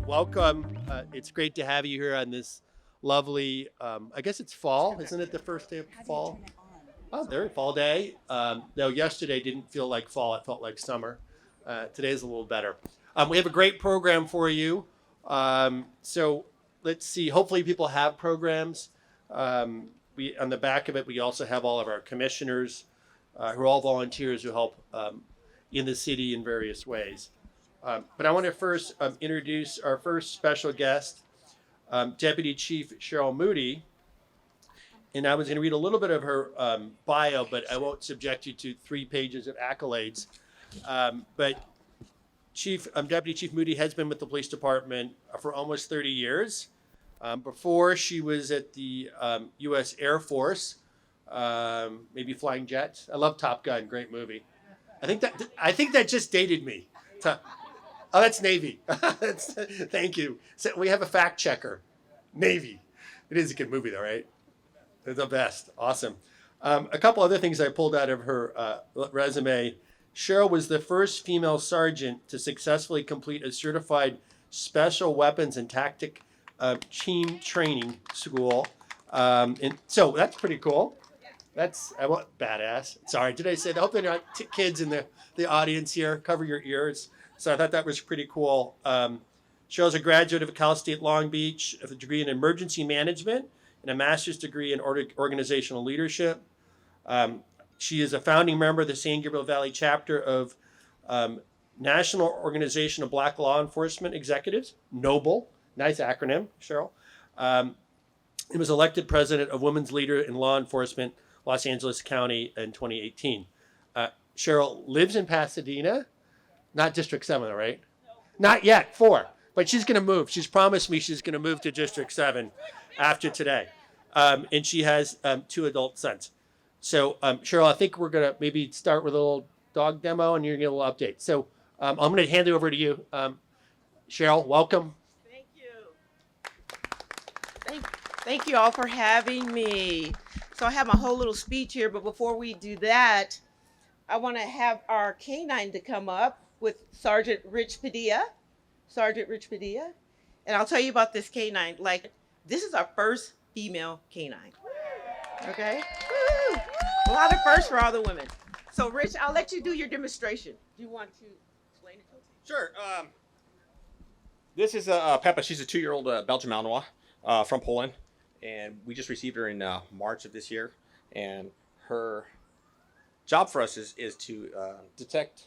welcome. It's great to have you here on this lovely, I guess it's fall, isn't it the first day of fall? Oh, there, fall day. Though yesterday didn't feel like fall, it felt like summer. Today's a little better. We have a great program for you. So let's see, hopefully people have programs. On the back of it, we also have all of our commissioners who are all volunteers who help in the city in various ways. But I want to first introduce our first special guest, Deputy Chief Cheryl Moody. And I was going to read a little bit of her bio, but I won't subject you to 3 pages of accolades. But Deputy Chief Moody has been with the police department for almost 30 years. Before, she was at the U.S. Air Force, maybe flying jets. I love Top Gun, great movie. I think that just dated me. Oh, that's Navy. Thank you. So we have a fact checker. Navy. It is a good movie, though, right? They're the best. Awesome. A couple other things I pulled out of her resume. Cheryl was the first female sergeant to successfully complete a certified special weapons and tactic team training school. And so that's pretty cool. That's badass. Sorry, did I say that? I hope they're not kids in the audience here. Cover your ears. So I thought that was pretty cool. Cheryl's a graduate of Cal State Long Beach with a degree in emergency management and a master's degree in organizational leadership. She is a founding member of the San Gabriel Valley chapter of National Organization of Black Law Enforcement Executives, NOBLE, nice acronym, Cheryl. And was elected president of Women's Leader in Law Enforcement, Los Angeles County in 2018. Cheryl lives in Pasadena, not District 7, right? No. Not yet, 4. But she's going to move. She's promised me she's going to move to District 7 after today. And she has 2 adult sons. So, Cheryl, I think we're going to maybe start with a little dog demo and you're going to get a little update. So, I'm going to hand it over to you. Cheryl, welcome. Thank you. Thank you all for having me. So I have my whole little speech here, but before we do that, I want to have our canine to come up with Sergeant Rich Padilla. And I'll tell you about this canine. Like, this is our first female canine. Okay? Woo! A lot of firsts for all the women. So, Rich, I'll let you do your demonstration. Do you want to explain it to us? Sure. This is Peppa. She's a 2-year-old Belgian Malinois from Poland. And we just received her in March of this year. And her job for us is to detect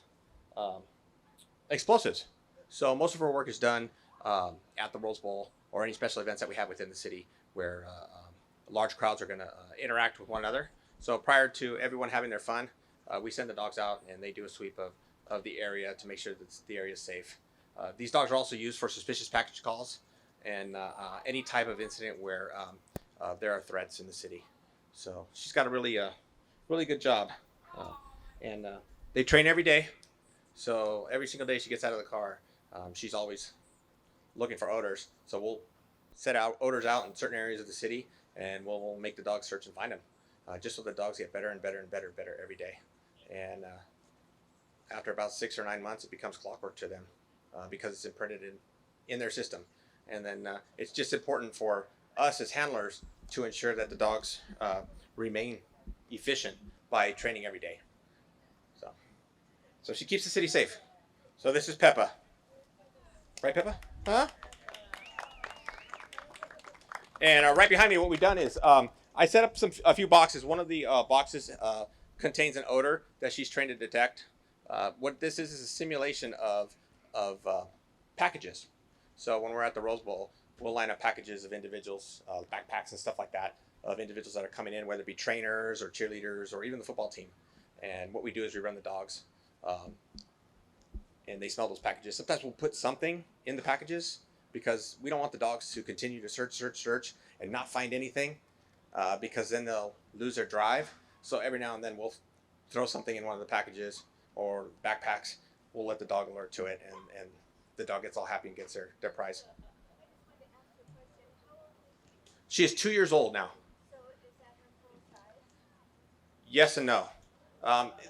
explosives. So most of her work is done at the Rose Bowl or any special events that we have within the city where large crowds are going to interact with one another. So prior to everyone having their fun, we send the dogs out and they do a sweep of the area to make sure that the area is safe. These dogs are also used for suspicious package calls and any type of incident where there are threats in the city. So she's got a really good job. And they train every day. So every single day she gets out of the car, she's always looking for odors. So we'll set out odors out in certain areas of the city and we'll make the dogs search and find them. Just so the dogs get better and better and better every day. And after about 6 or 9 months, it becomes clockwork to them because it's imprinted in their system. And then it's just important for us as handlers to ensure that the dogs remain efficient by training every day. So she keeps the city safe. So this is Peppa. Right, Peppa? Huh? And right behind me, what we've done is I set up a few boxes. One of the boxes contains an odor that she's trained to detect. What this is a simulation of packages. So when we're at the Rose Bowl, we'll line up packages of individuals, backpacks and stuff like that, of individuals that are coming in, whether it be trainers or cheerleaders or even the football team. And what we do is we run the dogs, and they smell those packages. Sometimes we'll put something in the packages because we don't want the dogs to continue to search, and not find anything because then they'll lose their drive. So every now and then we'll throw something in one of the packages or backpacks. We'll let the dog alert to it, and the dog gets all happy and gets their prize. She is 2 years old now. So is that her full size? Yes and no.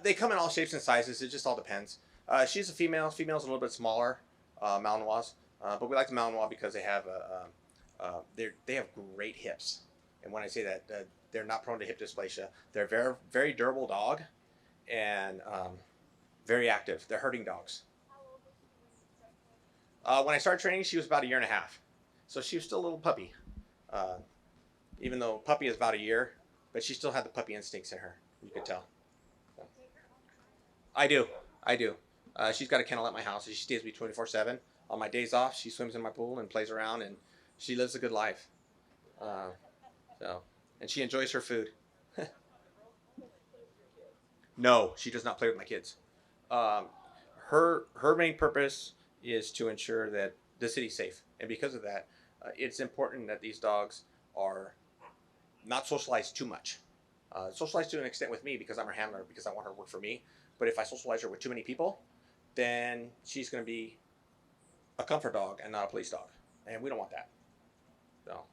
They come in all shapes and sizes. It just all depends. She's a female. Female's a little bit smaller, Malinois. But we like the Malinois because they have they have great hips. And when I say that, they're not prone to hip dysplasia. They're very, very durable dog, and very active. They're herding dogs. How old was she when you started training? When I started training, she was about 1.5 years. So she was still a little puppy. Even though puppy is about 1 year, but she still had the puppy instincts in her. You could tell. So. I do. She's got a kennel at my house. She stays with me 24/7. On my days off, she swims in my pool and plays around, and she lives a good life. And she enjoys her food. No, she does not play with my kids. Her main purpose is to ensure that the city's safe, and because of that, it's important that these dogs are not socialized too much. Socialized to an extent with me because I'm her handler, because I want her to work for me. But if I socialize her with too many people, then she's going to be a comfort dog and not a police dog, and we don't want that. So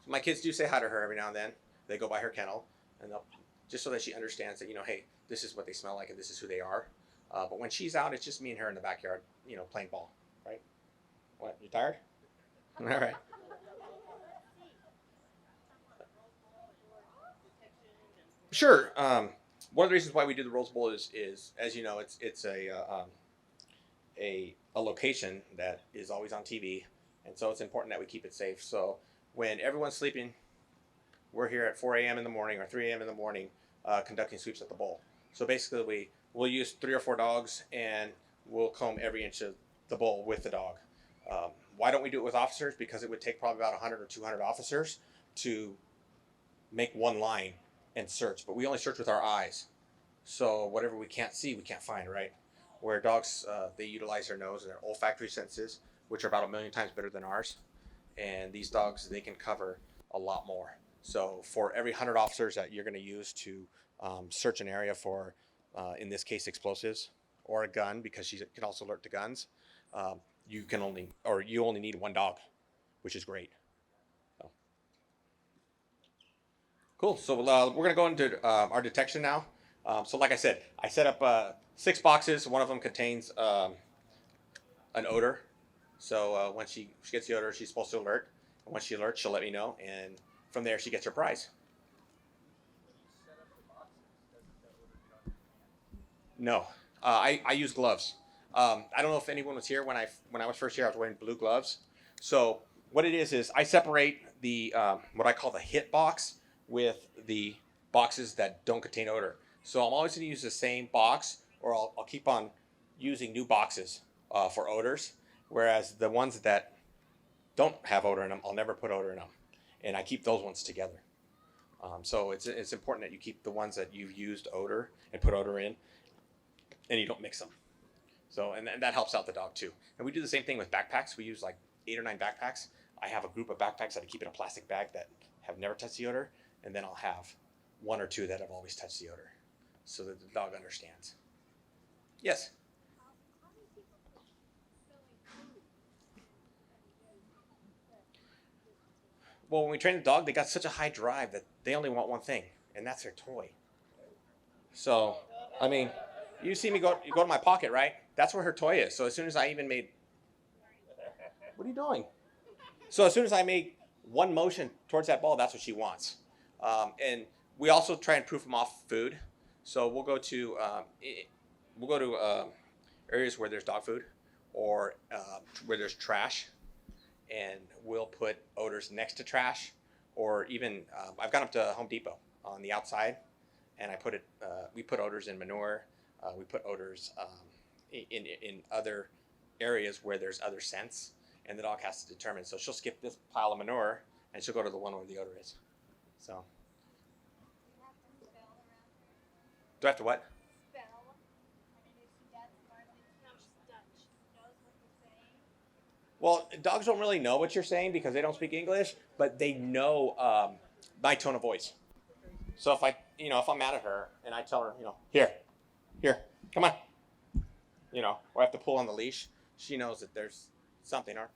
my kids do say hi to her every now and then. They go by her kennel, and they'll, just so that she understands that, hey, this is what they smell like and this is who they are. But when she's out, it's just me and her in the backyard, playing ball, right? What, you tired? All right. Sure. One of the reasons why we do the Rose Bowl is as you know, it's a location that is always on TV, and so it's important that we keep it safe. So when everyone's sleeping, we're here at 4 a.m. in the morning or 3 a.m. in the morning conducting sweeps at the bowl. So basically, we'll use 3 or 4 dogs, and we'll comb every inch of the bowl with the dog. Why don't we do it with officers? Because it would take probably about 100 or 200 officers to make one line and search, but we only search with our eyes. So whatever we can't see, we can't find, right? Where dogs, they utilize their nose and their olfactory senses, which are about 1 million times better than ours. And these dogs, they can cover a lot more. So for every 100 officers that you're going to use to search an area for, in this case, explosives or a gun, because she can also alert to guns, you only need 1 dog, which is great. So. Cool. So we're going to go into our detection now. So like I said, I set up 6 boxes. One of them contains an odor. So when she gets the odor, she's supposed to alert. And when she alerts, she'll let me know. And from there, she gets her prize. No, I use gloves. I don't know if anyone was here when I was first here. I was wearing blue gloves. So what it is I separate the what I call the hit box with the boxes that don't contain odor. So I'm always going to use the same box, or I'll keep on using new boxes for odors. Whereas the ones that don't have odor in them, I'll never put odor in them, and I keep those ones together. So it's important that you keep the ones that you've used odor and put odor in, and you don't mix them. So and that helps out the dog too. And we do the same thing with backpacks. We use like 8 or 9 backpacks. I have a group of backpacks that I keep in a plastic bag that have never touched the odor, and then I'll have 1 or 2 that have always touched the odor, so that the dog understands. Yes. How many people put spilling food? Well, when we train the dog, they got such a high drive that they only want one thing, and that's their toy. So, I mean, you see me go to my pocket, right? That's where her toy is. So as soon as I even made, what are you doing? So as soon as I made one motion towards that ball, that's what she wants. And we also try and proof them off food. So we'll go to areas where there's dog food or where there's trash, and we'll put odors next to trash, or even I've gone up to Home Depot on the outside, and we put odors in manure. We put odors in other areas where there's other scents, and the dog has to determine. So she'll skip this pile of manure, and she'll go to the one where the odor is. So. You have to spell around her. Do I have to what? Spell. I mean, is she that smart that she knows what you're saying? Well, dogs don't really know what you're saying because they don't speak English, but they know my tone of voice. So if I'm mad at her and I tell her, here, come on, or I have to pull on the leash, she knows that there's something. Or,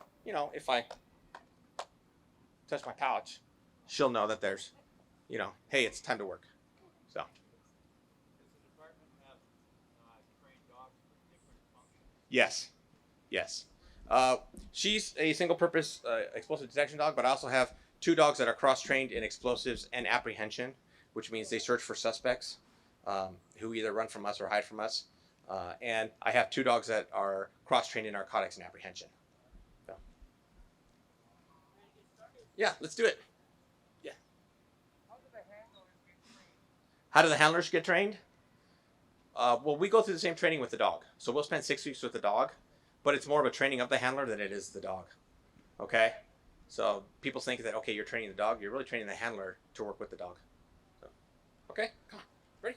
if I touch my pouch, she'll know that there's, hey, it's time to work. So. Does the department have trained dogs for different functions? Yes. She's a single-purpose explosive detection dog, but I also have 2 dogs that are cross-trained in explosives and apprehension, which means they search for suspects who either run from us or hide from us. And I have 2 dogs that are cross-trained in narcotics and apprehension. So. Yeah, let's do it. Yeah. How do the handlers get trained? Well, we go through the same training with the dog. So we'll spend 6 weeks with the dog, but it's more of a training of the handler than it is the dog. Okay? So people think that, okay, you're training the dog. You're really training the handler to work with the dog. So, okay, come on. Ready?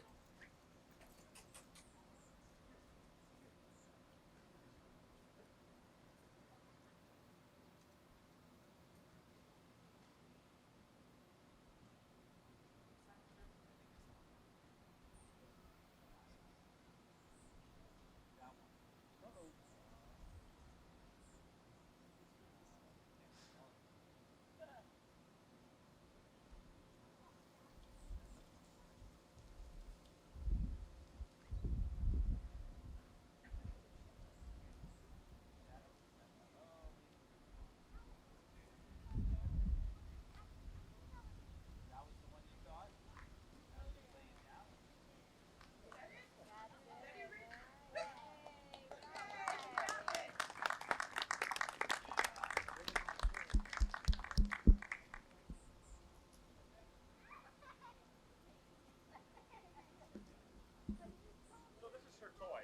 So this is her toy.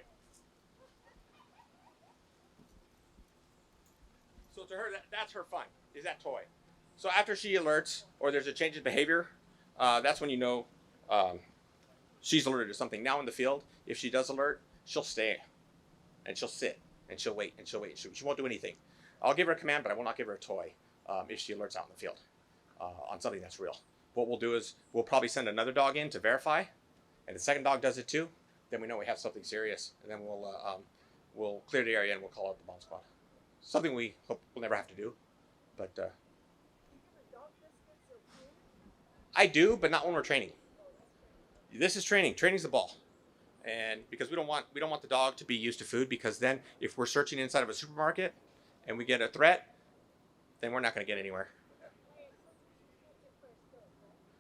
So to her, that's her fun, is that toy. So after she alerts or there's a change in behavior, that's when you know she's alerted to something. Now in the field, if she does alert, she'll stay and she'll sit and she'll wait and she'll wait. She won't do anything. I'll give her a command, but I will not give her a toy if she alerts out in the field on something that's real. What we'll do is we'll probably send another dog in to verify, and the second dog does it too. Then we know we have something serious, and then we'll clear the area and we'll call out the bomb squad. Something we hope we'll never have to do, but I do, but not when we're training. This is training. Training's the ball, and because we don't want the dog to be used to food, because then if we're searching inside of a supermarket and we get a threat, then we're not going to get anywhere.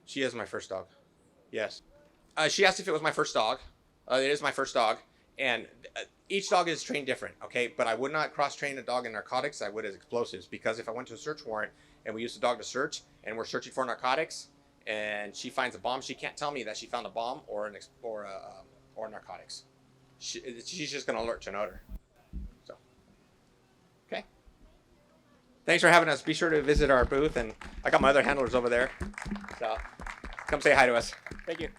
She is my first dog. Yes. She asked if it was my first dog. It is my first dog, and each dog is trained different, okay? But I would not cross-train a dog in narcotics. I would as explosives, because if I went to a search warrant and we used the dog to search, and we're searching for narcotics, and she finds a bomb, she can't tell me that she found a bomb or narcotics. She's just going to alert to an odor. So, okay. Thanks for having us. Be sure to visit our booth, and I got my other handlers over there. So, come say hi to us. Thank you.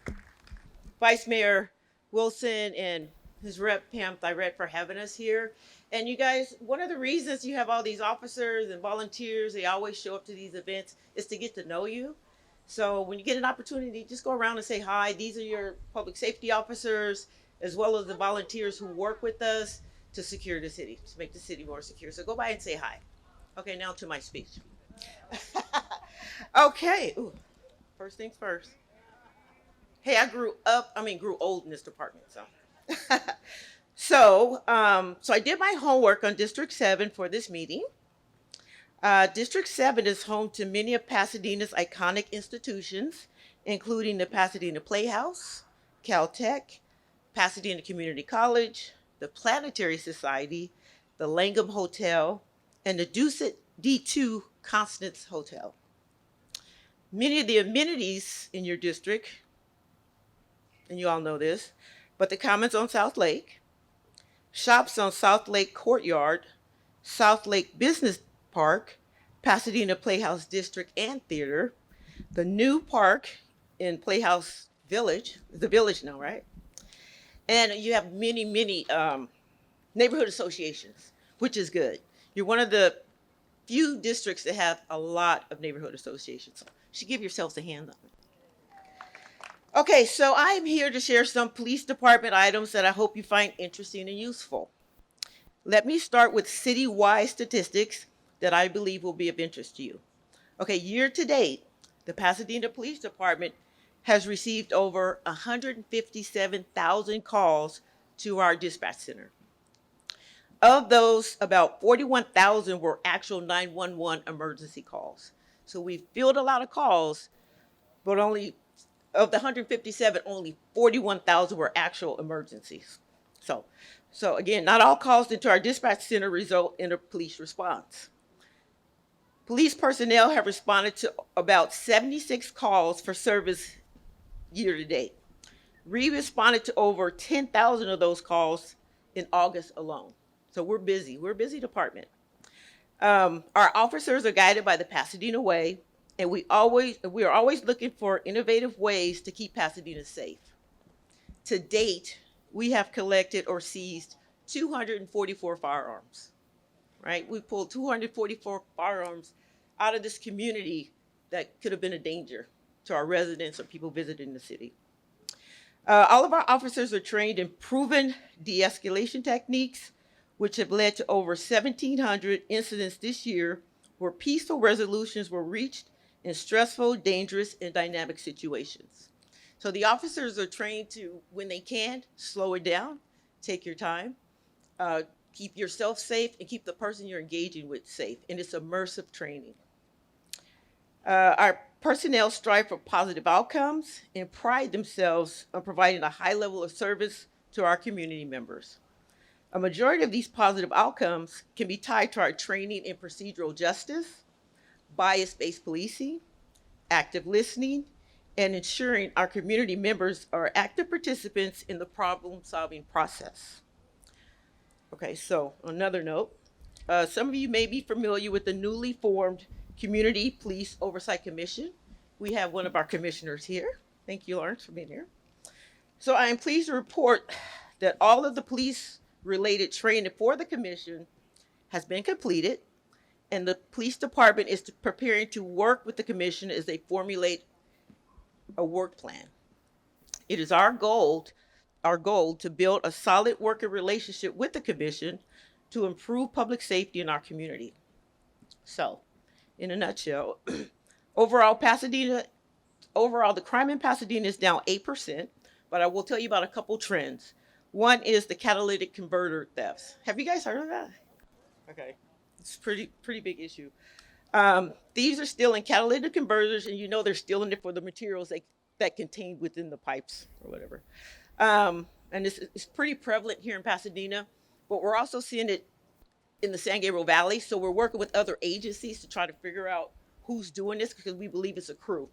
Vice Mayor Wilson and his rep Pam Thyrett for having us here. And you guys, one of the reasons you have all these officers and volunteers, they always show up to these events, is to get to know you. So when you get an opportunity, just go around and say hi. These are your public safety officers, as well as the volunteers who work with us to secure the city, to make the city more secure. So go by and say hi. Okay, now to my speech. Okay, ooh, first things first. Hey, I grew old in this department, so. So I did my homework on District 7 for this meeting. District 7 is home to many of Pasadena's iconic institutions, including the Pasadena Playhouse, Caltech, Pasadena Community College, the Planetary Society, the Langham Hotel, and the Dusit D2 Constance Hotel. Many of the amenities in your district, and you all know this, but the Commons on South Lake, shops on South Lake Courtyard, South Lake Business Park, Pasadena Playhouse District and Theater, the new park in Playhouse Village, the village now, right? And you have many neighborhood associations, which is good. You're one of the few districts that have a lot of neighborhood associations. So you should give yourselves a hand on it. Okay, so I'm here to share some police department items that I hope you find interesting and useful. Let me start with citywide statistics that I believe will be of interest to you. Okay, year to date, the Pasadena Police Department has received over 157,000 calls to our dispatch center. Of those, about 41,000 were actual 911 emergency calls. So we fielded a lot of calls, but only of the 157, only 41,000 were actual emergencies. So again, not all calls into our dispatch center result in a police response. Police personnel have responded to about 76 calls for service year to date. We responded to over 10,000 of those calls in August alone. So we're busy. We're a busy department. Our officers are guided by the Pasadena Way, and we are always looking for innovative ways to keep Pasadena safe. To date, we have collected or seized 244 firearms. Right? We pulled 244 firearms out of this community that could have been a danger to our residents or people visiting the city. All of our officers are trained in proven de-escalation techniques, which have led to over 1,700 incidents this year where peaceful resolutions were reached in stressful, dangerous, and dynamic situations. So the officers are trained to, when they can, slow it down, take your time, keep yourself safe, and keep the person you're engaging with safe. And it's immersive training. Our personnel strive for positive outcomes and pride themselves on providing a high level of service to our community members. A majority of these positive outcomes can be tied to our training in procedural justice, bias-based policing, active listening, and ensuring our community members are active participants in the problem-solving process. Okay, so on another note, some of you may be familiar with the newly formed Community Police Oversight Commission. We have one of our commissioners here. Thank you, Lawrence, for being here. So I am pleased to report that all of the police-related training for the commission has been completed, and the police department is preparing to work with the commission as they formulate a work plan. It is our goal to build a solid working relationship with the commission to improve public safety in our community. So, in a nutshell, overall, the crime in Pasadena is down 8%, but I will tell you about a couple trends. One is the catalytic converter thefts. Have you guys heard of that? Okay, it's a pretty big issue. Thieves are stealing catalytic converters, and you know they're stealing it for the materials that contained within the pipes or whatever. And it's pretty prevalent here in Pasadena, but we're also seeing it in the San Gabriel Valley. So we're working with other agencies to try to figure out who's doing this because we believe it's a crew.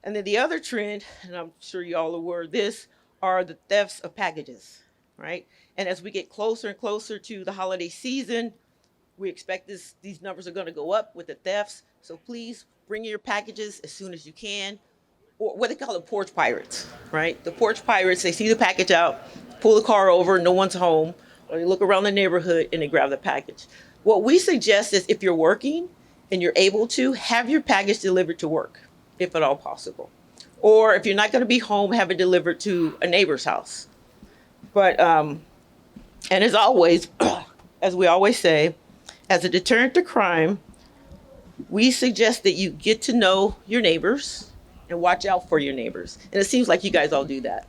And then the other trend, and I'm sure you all are aware of this, are the thefts of packages, right? And as we get closer and closer to the holiday season, we expect these numbers are going to go up with the thefts. So please bring your packages as soon as you can, or what they call the porch pirates, right? The porch pirates, they see the package out, pull the car over, no one's home, or they look around the neighborhood and they grab the package. What we suggest is if you're working and you're able to, have your package delivered to work, if at all possible. Or if you're not going to be home, have it delivered to a neighbor's house. But, and as always, as we always say, as a deterrent to crime, we suggest that you get to know your neighbors and watch out for your neighbors. And it seems like you guys all do that.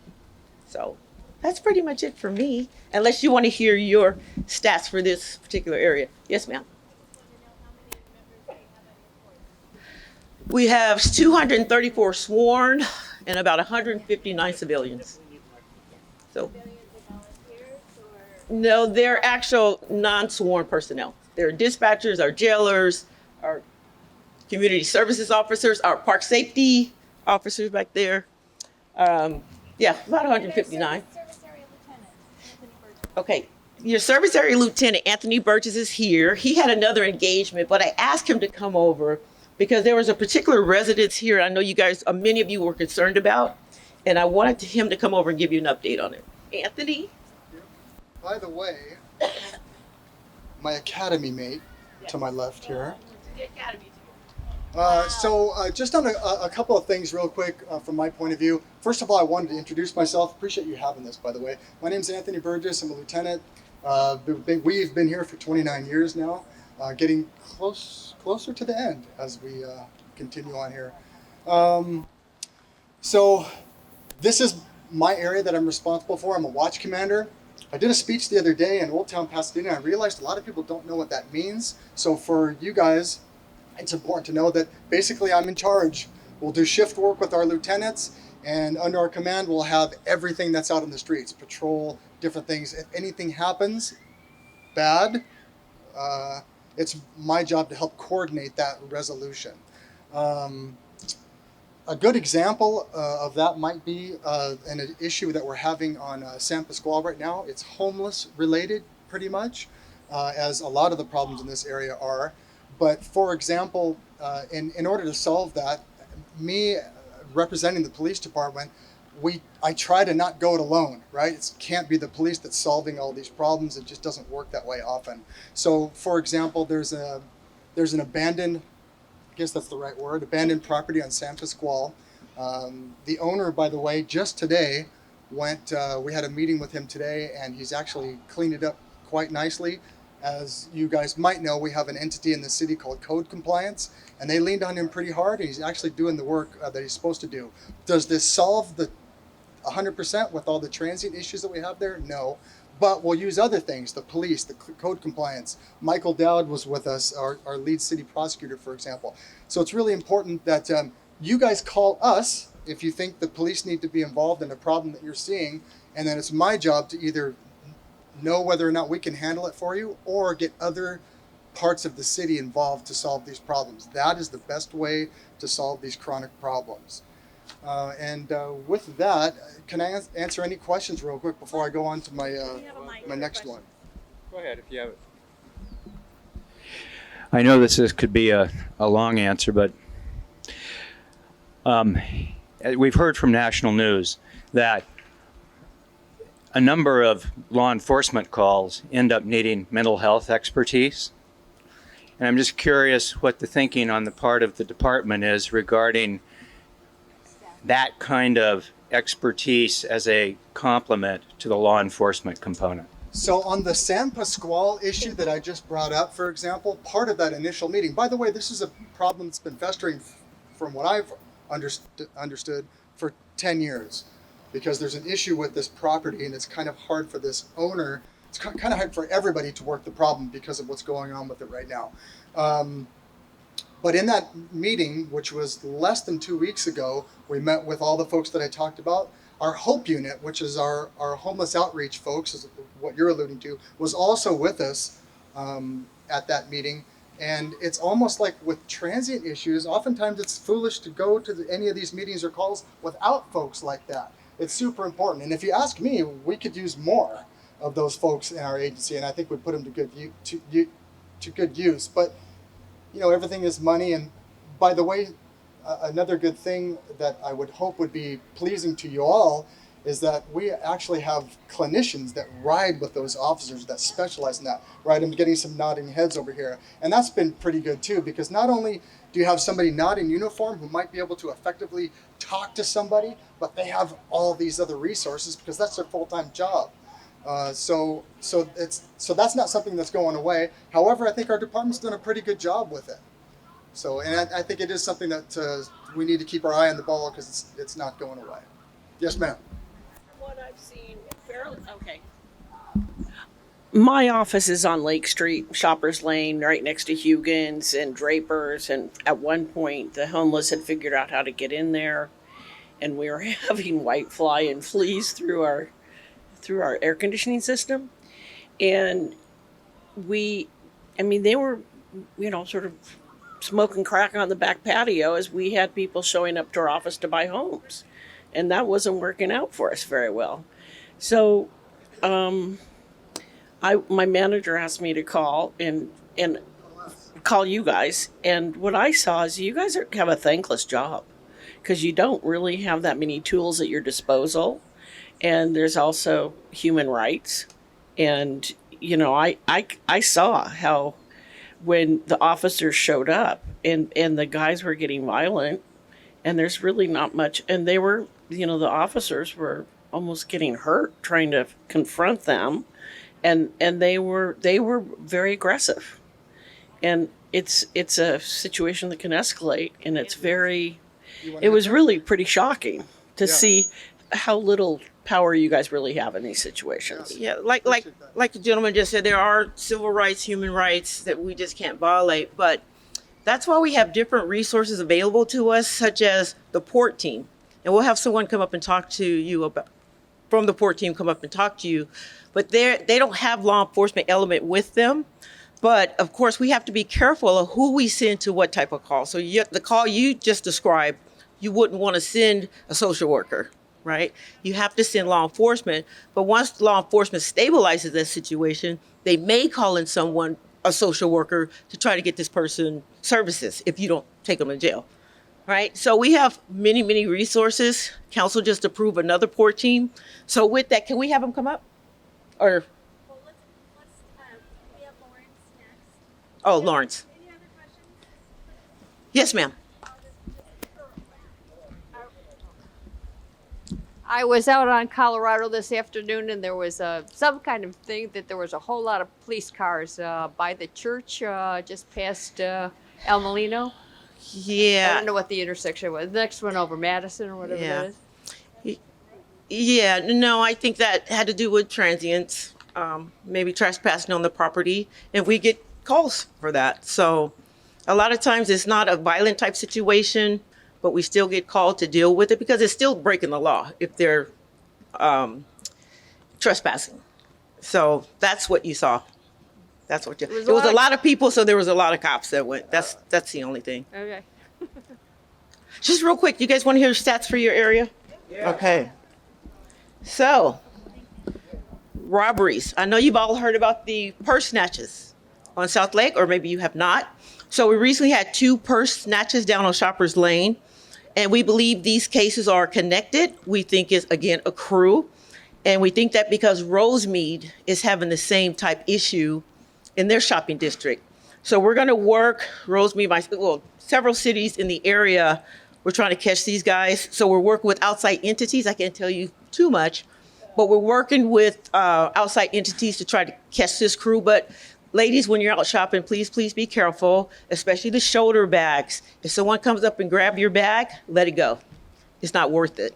So that's pretty much it for me, unless you want to hear your stats for this particular area. Yes, ma'am. We have 234 sworn and about 159 civilians. So, no, they're actual non-sworn personnel. They're dispatchers, our jailers, our community services officers, our park safety officers back there. Yeah, about 159. Okay, your service area lieutenant, Anthony Burgess, is here. He had another engagement, but I asked him to come over because there was a particular residence here I know you guys, many of you were concerned about, and I wanted him to come over and give you an update on it. Anthony? By the way, my academy mate to my left here. Just on a couple of things real quick from my point of view. First of all, I wanted to introduce myself. Appreciate you having this, by the way. My name's Anthony Burgess. I'm a lieutenant. We've been here for 29 years now, getting closer to the end as we continue on here. So this is my area that I'm responsible for. I'm a watch commander. I did a speech the other day in Old Town Pasadena. I realized a lot of people don't know what that means. So for you guys, it's important to know that basically I'm in charge. We'll do shift work with our lieutenants, and under our command, we'll have everything that's out in the streets, patrol, different things. If anything happens bad, it's my job to help coordinate that resolution. A good example of that might be an issue that we're having on San Pasqual right now. It's homeless related pretty much, as a lot of the problems in this area are. But for example, in order to solve that, me representing the police department, I try to not go it alone, right? It can't be the police that's solving all these problems. It just doesn't work that way often. So for example, there's an abandoned, I guess that's the right word, abandoned property on San Pasqual. The owner, by the way, just today we had a meeting with him today, and he's actually cleaned it up quite nicely. As you guys might know, we have an entity in the city called Code Compliance, and they leaned on him pretty hard, and he's actually doing the work that he's supposed to do. Does this solve the 100% with all the transient issues that we have there? No. But we'll use other things, the police, the Code Compliance. Michael Dowd was with us, our lead city prosecutor, for example. So it's really important that you guys call us if you think the police need to be involved in a problem that you're seeing, and then it's my job to either know whether or not we can handle it for you or get other parts of the city involved to solve these problems. That is the best way to solve these chronic problems. With that, can I answer any questions real quick before I go on to my next one? Go ahead if you have it. I know this could be a long answer, but we've heard from national news that a number of law enforcement calls end up needing mental health expertise. And I'm just curious what the thinking on the part of the department is regarding that kind of expertise as a complement to the law enforcement component. So on the San Pasqual issue that I just brought up, for example, part of that initial meeting, by the way, this is a problem that's been festering from what I've understood for 10 years. Because there's an issue with this property, and it's kind of hard for this owner. It's kind of hard for everybody to work the problem because of what's going on with it right now. But in that meeting, which was less than 2 weeks ago, we met with all the folks that I talked about. Our Hope unit, which is our homeless outreach folks, is what you're alluding to, was also with us at that meeting. And it's almost like with transient issues, oftentimes it's foolish to go to any of these meetings or calls without folks like that. It's super important. And if you ask me, we could use more of those folks in our agency, and I think we put them to good use. But everything is money. And by the way, another good thing that I would hope would be pleasing to you all is that we actually have clinicians that ride with those officers that specialize in that. Right, I'm getting some nodding heads over here, and that's been pretty good too, because not only do you have somebody not in uniform who might be able to effectively talk to somebody, but they have all these other resources because that's their full-time job. So that's not something that's going away. However, I think our department's done a pretty good job with it. So, and I think it is something that we need to keep our eye on the ball because it's not going away. Yes, ma'am. What I've seen, fairly okay. My office is on Lake Street, Shoppers Lane, right next to Hugin's and Draper's. And at one point, the homeless had figured out how to get in there, and we were having white fly and fleas through our air conditioning system. And they were, sort of smoking crack on the back patio as we had people showing up to our office to buy homes, and that wasn't working out for us very well. So, my manager asked me to call and call you guys, and what I saw is you guys have a thankless job because you don't really have that many tools at your disposal, and there's also human rights, and I saw how when the officers showed up and the guys were getting violent, and there's really not much, and they were, the officers were almost getting hurt trying to confront them. And they were very aggressive, and it's a situation that can escalate, and it was really pretty shocking to see how little power you guys really have in these situations. Yeah, like the gentleman just said, there are civil rights, human rights that we just can't violate. But that's why we have different resources available to us, such as the port team. And we'll have someone come up and talk to you about from the port team come up and talk to you. But they don't have law enforcement element with them. But of course, we have to be careful of who we send to what type of call. So the call you just described, you wouldn't want to send a social worker, right? You have to send law enforcement. But once law enforcement stabilizes that situation, they may call in someone, a social worker, to try to get this person services if you don't take them to jail, right? So we have many, many resources. Council just approved another port team. So with that, can we have them come up? Or, Well, let's we have Lawrence next. oh, Lawrence. Any other questions? Yes, ma'am. I was out on Colorado this afternoon, and there was some kind of thing that there was a whole lot of police cars by the church just past El Molino. I Yeah. don't know what the intersection was. The next one over Madison or whatever Yeah. that is. Yeah, no, I think that had to do with transients, maybe trespassing on the property, and we get calls for that. So a lot of times it's not a violent type situation, but we still get called to deal with it because it's still breaking the law if they're trespassing. So that's what you saw. That's what you. It was There was a a lot- lot of people, so there was a lot of cops that went. That's the only thing. Okay. Just real quick, you guys want to hear stats for your area? Yeah. Okay. So, robberies. I know you've all heard about the purse snatches on South Lake, or maybe you have not. So we recently had 2 purse snatches down on Shoppers Lane, and we believe these cases are connected. We think it's, again, a crew, and we think that because Rosemead is having the same type issue in their shopping district. So we're going to work, Rosemead, several cities in the area, we're trying to catch these guys. So we're working with outside entities. I can't tell you too much, but we're working with outside entities to try to catch this crew. But ladies, when you're out shopping, please be careful, especially the shoulder bags. If someone comes up and grab your bag, let it go. It's not worth it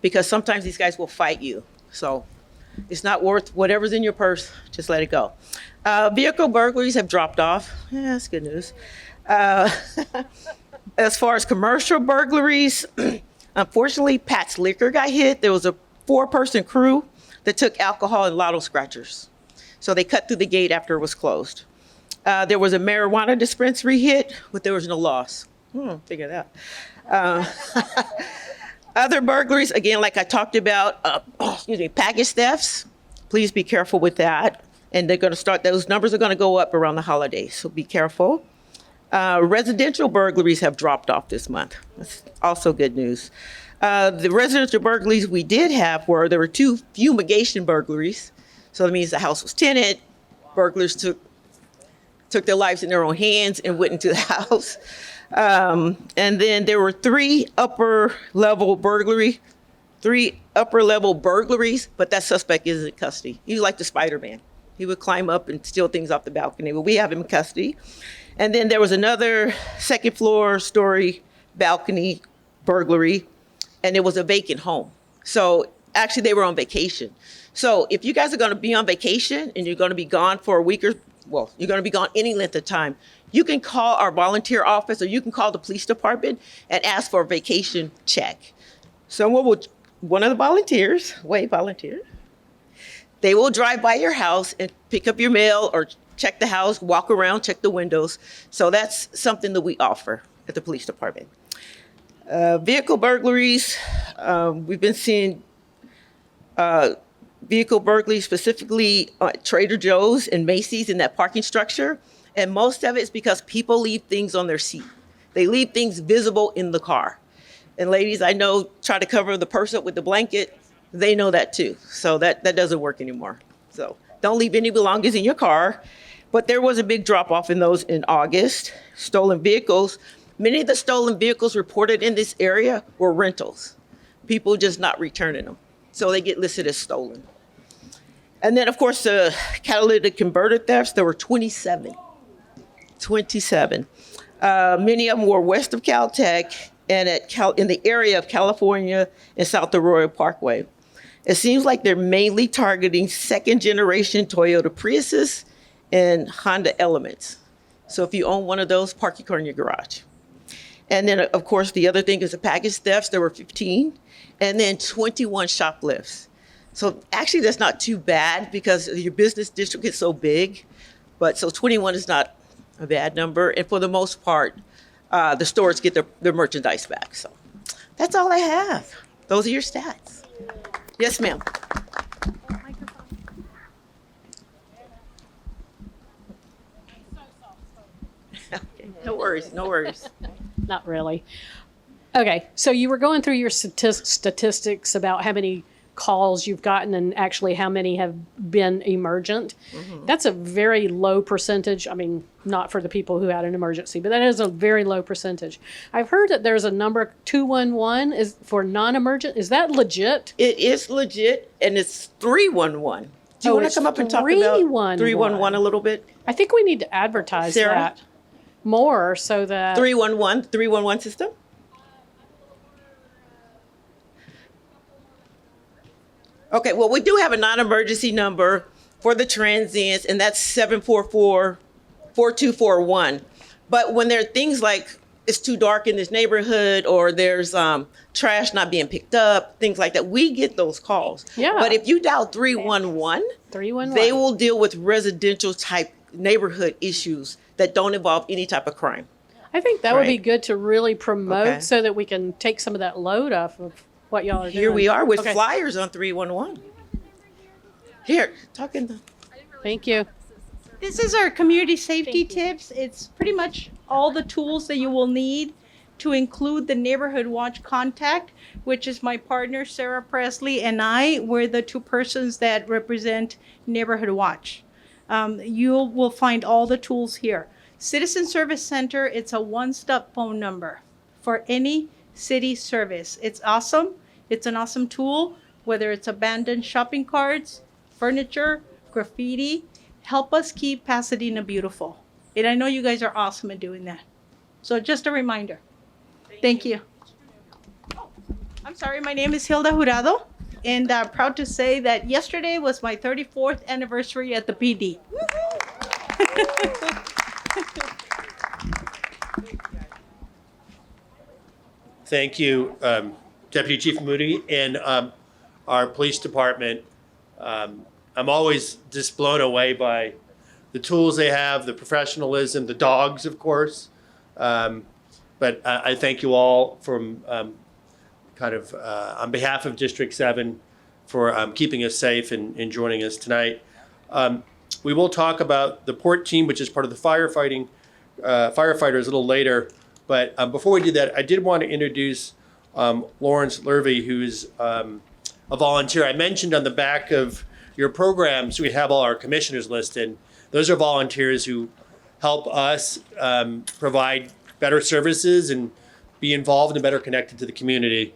because sometimes these guys will fight you. So it's not worth whatever's in your purse, just let it go. Vehicle burglaries have dropped off. Yeah, that's good news. As far as commercial burglaries, unfortunately, Pat's Liquor got hit. There was a 4-person crew that took alcohol and lotto scratchers. So they cut through the gate after it was closed. There was a marijuana dispensary hit, but there was no loss. Figure that. Other burglaries, again, like I talked about, package thefts. Please be careful with that. And they're going to start, those numbers are going to go up around the holidays, so be careful. Residential burglaries have dropped off this month. That's also good news. The residential burglaries we did have there were 2 fumigation burglaries. So that means the house was tenanted. Burglars took their lives in their own hands and went into the house. And then there were 3 upper level burglaries, but that suspect is in custody. He's like the Spider-Man. He would climb up and steal things off the balcony, but we have him in custody. And then there was another 2nd floor story balcony burglary, and it was a vacant home. So actually they were on vacation. So if you guys are going to be on vacation and you're going to be gone for a week you're going to be gone any length of time, you can call our volunteer office or you can call the police department and ask for a vacation check. One of the volunteers, they will drive by your house and pick up your mail or check the house, walk around, check the windows. So that's something that we offer at the police department. Vehicle burglaries, we've been seeing vehicle burglaries specifically at Trader Joe's and Macy's in that parking structure. And most of it is because people leave things on their seat. They leave things visible in the car. And ladies, I know, try to cover the purse up with the blanket. They know that too. So that doesn't work anymore. So don't leave any belongings in your car. But there was a big drop off in those in August. Stolen vehicles. Many of the stolen vehicles reported in this area were rentals. People just not returning them. So they get listed as stolen. And then, of course, the catalytic converter thefts, there were 27. 27. Many of them were west of Caltech and in the area of California and South Arroyo Parkway. It seems like they're mainly targeting second generation Toyota Priuses and Honda Elements. So if you own one of those, park your car in your garage. And then, of course, the other thing is the package thefts. There were 15, and then 21 shoplifts. So actually, that's not too bad because your business district is so big. But so 21 is not a bad number. And for the most part, the stores get their merchandise back. So that's all I have. Those are your stats. Yes, ma'am. Okay, no worries, no worries. Not really. Okay, so you were going through your statistics about how many calls you've gotten and actually how many have been emergent. That's a very low percentage. I mean, not for the people who had an emergency, but that is a very low percentage. I've heard that there's a number 211 is for non-emergent. Is that legit? It is legit, and it's 311. Do you want to it's come up and talk about 311. 311 a little bit? I think we need to advertise Sarah? that more so that 311 system? Okay, well, we do have a non-emergency number for the transients, and that's 744-4241. But when there are things like it's too dark in this neighborhood or there's trash not being picked up, things like that, we get those calls. Yeah. But if you dial 311, 311. they will deal with residential type neighborhood issues that don't involve any type of crime. I think that would be Right. good to really promote Okay. so that we can take some of that load off of what y'all are doing. Here we are with Okay. flyers on 311. Here, talking to. Thank you. This is our community safety tips. It's pretty much all the tools that you will need to include the neighborhood watch contact, which is my partner, Sarah Presley, and I. We're the two persons that represent Neighborhood Watch. You will find all the tools here. Citizen Service Center, it's a one-stop phone number for any city service. It's awesome. It's an awesome tool, whether it's abandoned shopping carts, furniture, graffiti. Help us keep Pasadena beautiful. And I know you guys are awesome at doing that. So just a reminder. Thank you. Oh, I'm sorry, my name is Hilda Jurado, and I'm proud to say that yesterday was my 34th anniversary at the PD. Thank you, Deputy Chief Moody and our police department. I'm always just blown away by the tools they have, the professionalism, the dogs, of course. But I thank you all from on behalf of District 7 for keeping us safe and joining us tonight. We will talk about the port team, which is part of the firefighters a little later. But before we do that, I did want to introduce Lawrence Lurvey, who's a volunteer. I mentioned on the back of your programs, we have all our commissioners listed. Those are volunteers who help us provide better services and be involved and better connected to the community.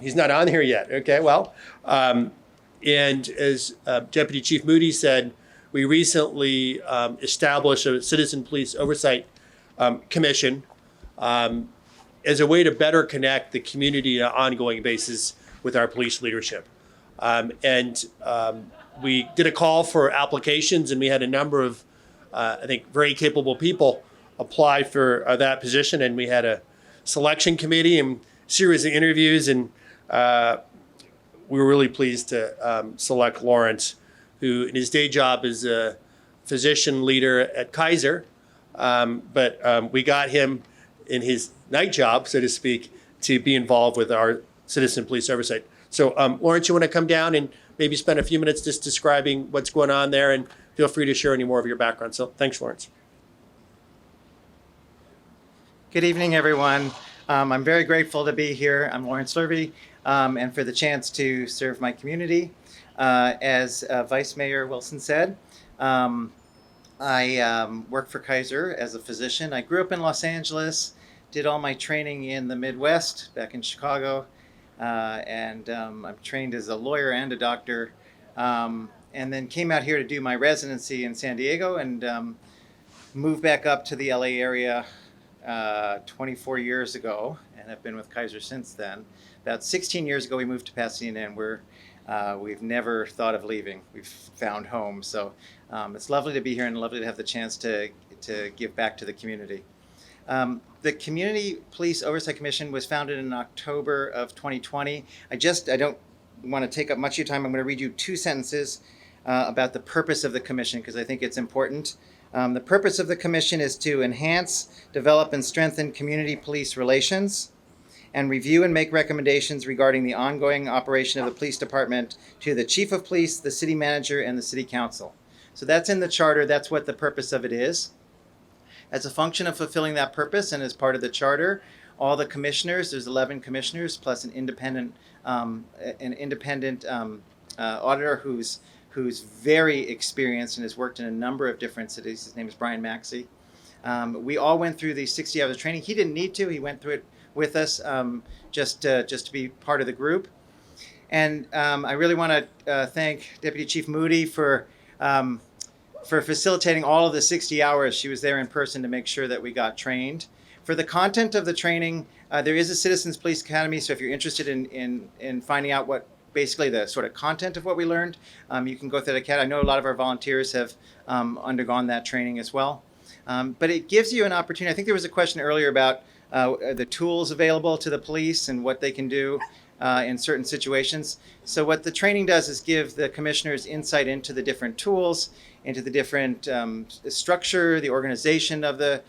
He's not on here yet. Okay, well, and as Deputy Chief Moody said, we recently established a Citizen Police Oversight Commission as a way to better connect the community on an ongoing basis with our police leadership. We did a call for applications, and we had a number of, I think, very capable people apply for that position. And we had a selection committee and series of interviews, and we were really pleased to select Lawrence, who in his day job is a physician leader at Kaiser. But we got him in his night job, so to speak, to be involved with our Citizen Police Oversight. So, Lawrence, you want to come down and maybe spend a few minutes just describing what's going on there, and feel free to share any more of your background. So, thanks, Lawrence. Good evening, everyone. I'm very grateful to be here. I'm Lawrence Lurvey, and for the chance to serve my community. As Vice Mayor Wilson said, I work for Kaiser as a physician. I grew up in Los Angeles, did all my training in the Midwest, back in Chicago, and I'm trained as a lawyer and a doctor, and then came out here to do my residency in San Diego and moved back up to the LA area 24 years ago, and have been with Kaiser since then. about 16 years ago we moved to Pasadena, and we've never thought of leaving. We've found home. So it's lovely to be here and lovely to have the chance to give back to the community. The Community Police Oversight Commission was founded in October of 2020. I don't want to take up much of your time. I'm going to read you 2 sentences about the purpose of the commission because I think it's important. The purpose of the commission is to enhance, develop, and strengthen community police relations and review and make recommendations regarding the ongoing operation of the police department to the chief of police, the city manager, and the city council. So that's in the charter. That's what the purpose of it is. As a function of fulfilling that purpose and as part of the charter, all the commissioners, there's 11 commissioners plus an independent auditor who's very experienced and has worked in a number of different cities. His name is Brian Maxey. We all went through the 60 hours of training. He didn't need to. He went through it with us just to be part of the group. And I really want to thank Deputy Chief Moody for facilitating all of the 60 hours. She was there in person to make sure that we got trained. For the content of the training, there is a Citizens Police Academy, so if you're interested in finding out what basically the sort of content of what we learned, you can go through the academy. I know a lot of our volunteers have undergone that training as well. But it gives you an opportunity. I think there was a question earlier about the tools available to the police and what they can do in certain situations. So what the training does is give the commissioners insight into the different tools, into the different structure, the organization of the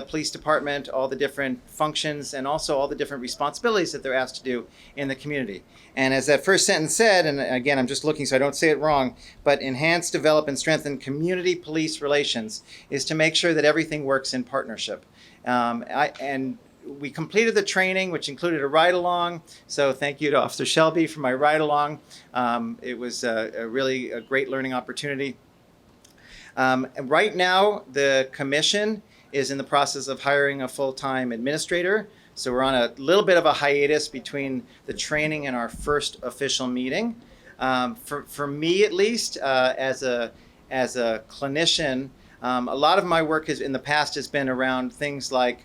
police department, all the different functions, and also all the different responsibilities that they're asked to do in the community. And as that first sentence said, and again, I'm just looking so I don't say it wrong, but enhance, develop, and strengthen community police relations is to make sure that everything works in partnership. And we completed the training, which included a ride-along. So thank you to Officer Shelby for my ride-along. It was a really great learning opportunity. Right now, the commission is in the process of hiring a full-time administrator. So we're on a little bit of a hiatus between the training and our first official meeting. For me, at least, as a clinician, a lot of my work in the past has been around things like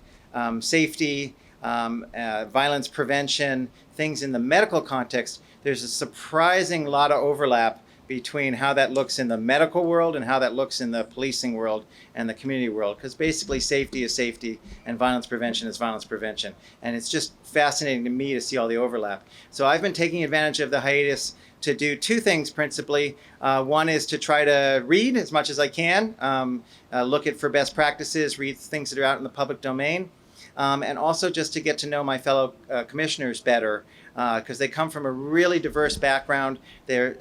safety, violence prevention, things in the medical context. There's a surprising lot of overlap between how that looks in the medical world and how that looks in the policing world and the community world, because basically safety is safety and violence prevention is violence prevention. And it's just fascinating to me to see all the overlap. So I've been taking advantage of the hiatus to do 2 things principally. One is to try to read as much as I can, look for best practices, read things that are out in the public domain, and also just to get to know my fellow commissioners better, because they come from a really diverse background.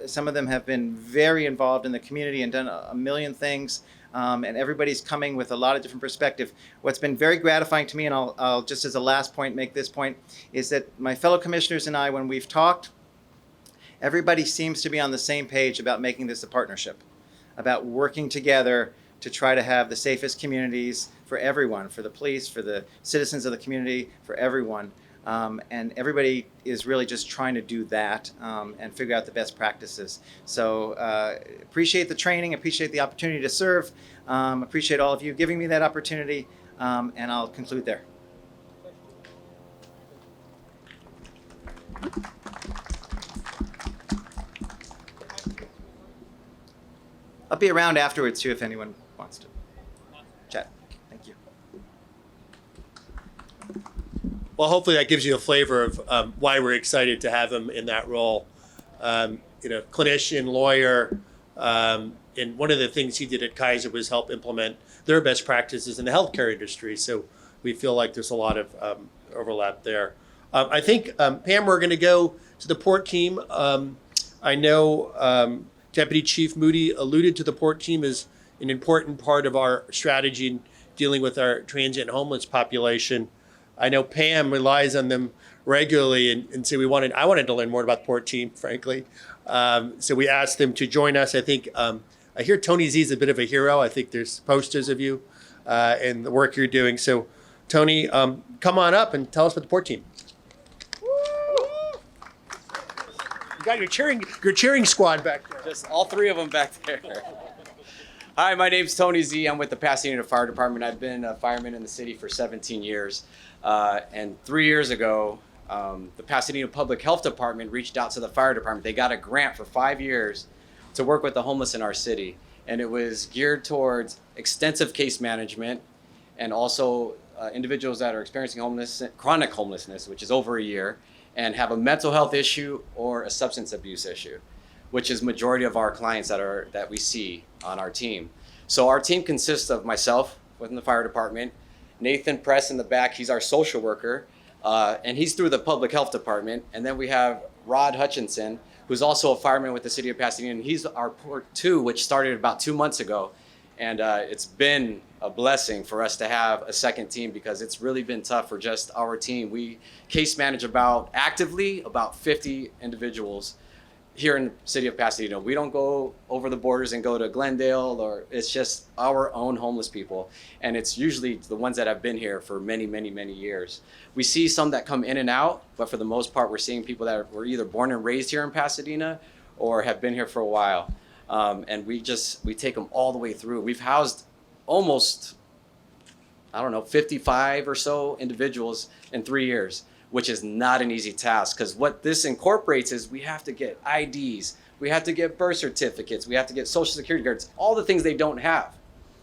Some of them have been very involved in the community and done a million things, and everybody's coming with a lot of different perspective. What's been very gratifying to me, and I'll just as a last point make this point, is that my fellow commissioners and I, when we've talked, everybody seems to be on the same page about making this a partnership, about working together to try to have the safest communities for everyone, for the police, for the citizens of the community, for everyone. And everybody is really just trying to do that and figure out the best practices. So appreciate the training, appreciate the opportunity to serve, appreciate all of you giving me that opportunity, and I'll conclude there. I'll be around afterwards too if anyone wants to chat. Thank you. Well, hopefully that gives you a flavor of why we're excited to have him in that role. Clinician, lawyer, and one of the things he did at Kaiser was help implement their best practices in the healthcare industry. So we feel like there's a lot of overlap there. I think, Pam, we're going to go to the port team. I know Deputy Chief Moody alluded to the port team as an important part of our strategy in dealing with our transient homeless population. I know Pam relies on them regularly, and so I wanted to learn more about the port team, frankly. So we asked them to join us. I think I hear Tony Z is a bit of a hero. I think there's posters of you and the work you're doing. So Tony, come on up and tell us about the port team. You got your cheering squad back there. Just all 3 of them back there. Hi, my name's Tony Z. I'm with the Pasadena Fire Department. I've been a fireman in the city for 17 years. And 3 years ago, the Pasadena Public Health Department reached out to the fire department. They got a grant for 5 years to work with the homeless in our city. And it was geared towards extensive case management and also individuals that are experiencing chronic homelessness, which is over a year, and have a mental health issue or a substance abuse issue, which is majority of our clients that we see on our team. So our team consists of myself within the fire department, Nathan Press in the back, he's our social worker, and he's through the public health department. And then we have Rod Hutchinson, who's also a fireman with the city of Pasadena, and he's our Port 2, which started about 2 months ago. And it's been a blessing for us to have a second team because it's really been tough for just our team. We case manage actively about 50 individuals here in the city of Pasadena. We don't go over the borders and go to Glendale, or it's just our own homeless people. And it's usually the ones that have been here for many, many, many years. We see some that come in and out, but for the most part, we're seeing people that were either born and raised here in Pasadena or have been here for a while. And we take them all the way through. We've housed almost, 55 or so individuals in 3 years, which is not an easy task, because what this incorporates is we have to get IDs, we have to get birth certificates, we have to get social security cards, all the things they don't have.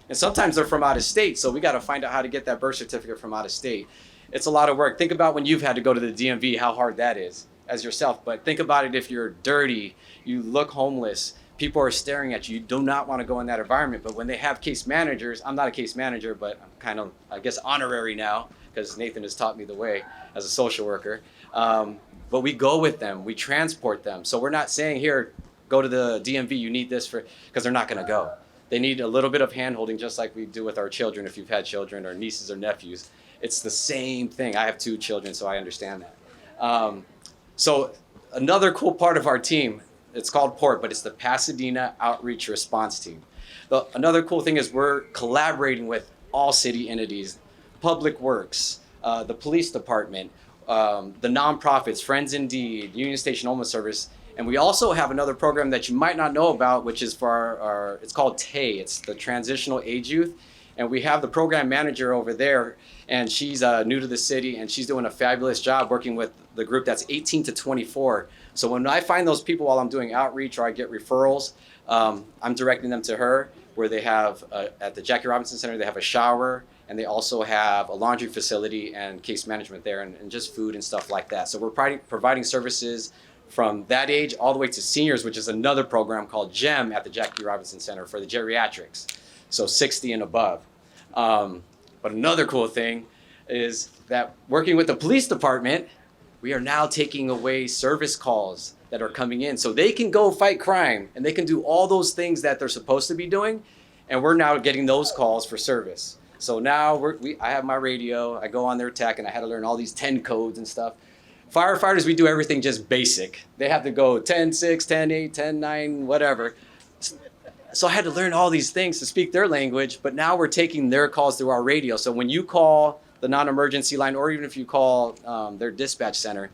And sometimes they're from out of state, so we got to find out how to get that birth certificate from out of state. It's a lot of work. Think about when you've had to go to the DMV, how hard that is as yourself. But think about it if you're dirty, you look homeless, people are staring at you. You do not want to go in that environment. But when they have case managers, I'm not a case manager, but I'm kind of, I guess, honorary now because Nathan has taught me the way as a social worker. But we go with them, we transport them. So we're not saying, here, go to the DMV, you need this because they're not going to go. They need a little bit of hand-holding, just like we do with our children, if you've had children or nieces or nephews. It's the same thing. I have 2 children, so I understand that. So another cool part of our team, it's called PORT, but it's the Pasadena Outreach Response Team. Another cool thing is we're collaborating with all city entities, Public Works, the police department, the nonprofits, Friends Indeed, Union Station Homeless Service. And we also have another program that you might not know about, which is for it's called TAY. It's the Transitional Age Youth. And we have the program manager over there, and she's new to the city, and she's doing a fabulous job working with the group that's 18 to 24. So when I find those people while I'm doing outreach or I get referrals, I'm directing them to her, where they have, at the Jackie Robinson Center, they have a shower, and they also have a laundry facility and case management there, and just food and stuff like that. So we're providing services from that age all the way to seniors, which is another program called GEM at the Jackie Robinson Center for the geriatrics. So 60 and above. But another cool thing is that working with the police department, we are now taking away service calls that are coming in. So they can go fight crime and they can do all those things that they're supposed to be doing. And we're now getting those calls for service. So now I have my radio, I go on their tech, and I had to learn all these 10 codes and stuff. Firefighters, we do everything just basic. They have to go 10-6, 10-8, 10-9, whatever. So I had to learn all these things to speak their language, but now we're taking their calls through our radio. So when you call the non-emergency line, or even if you call their dispatch center,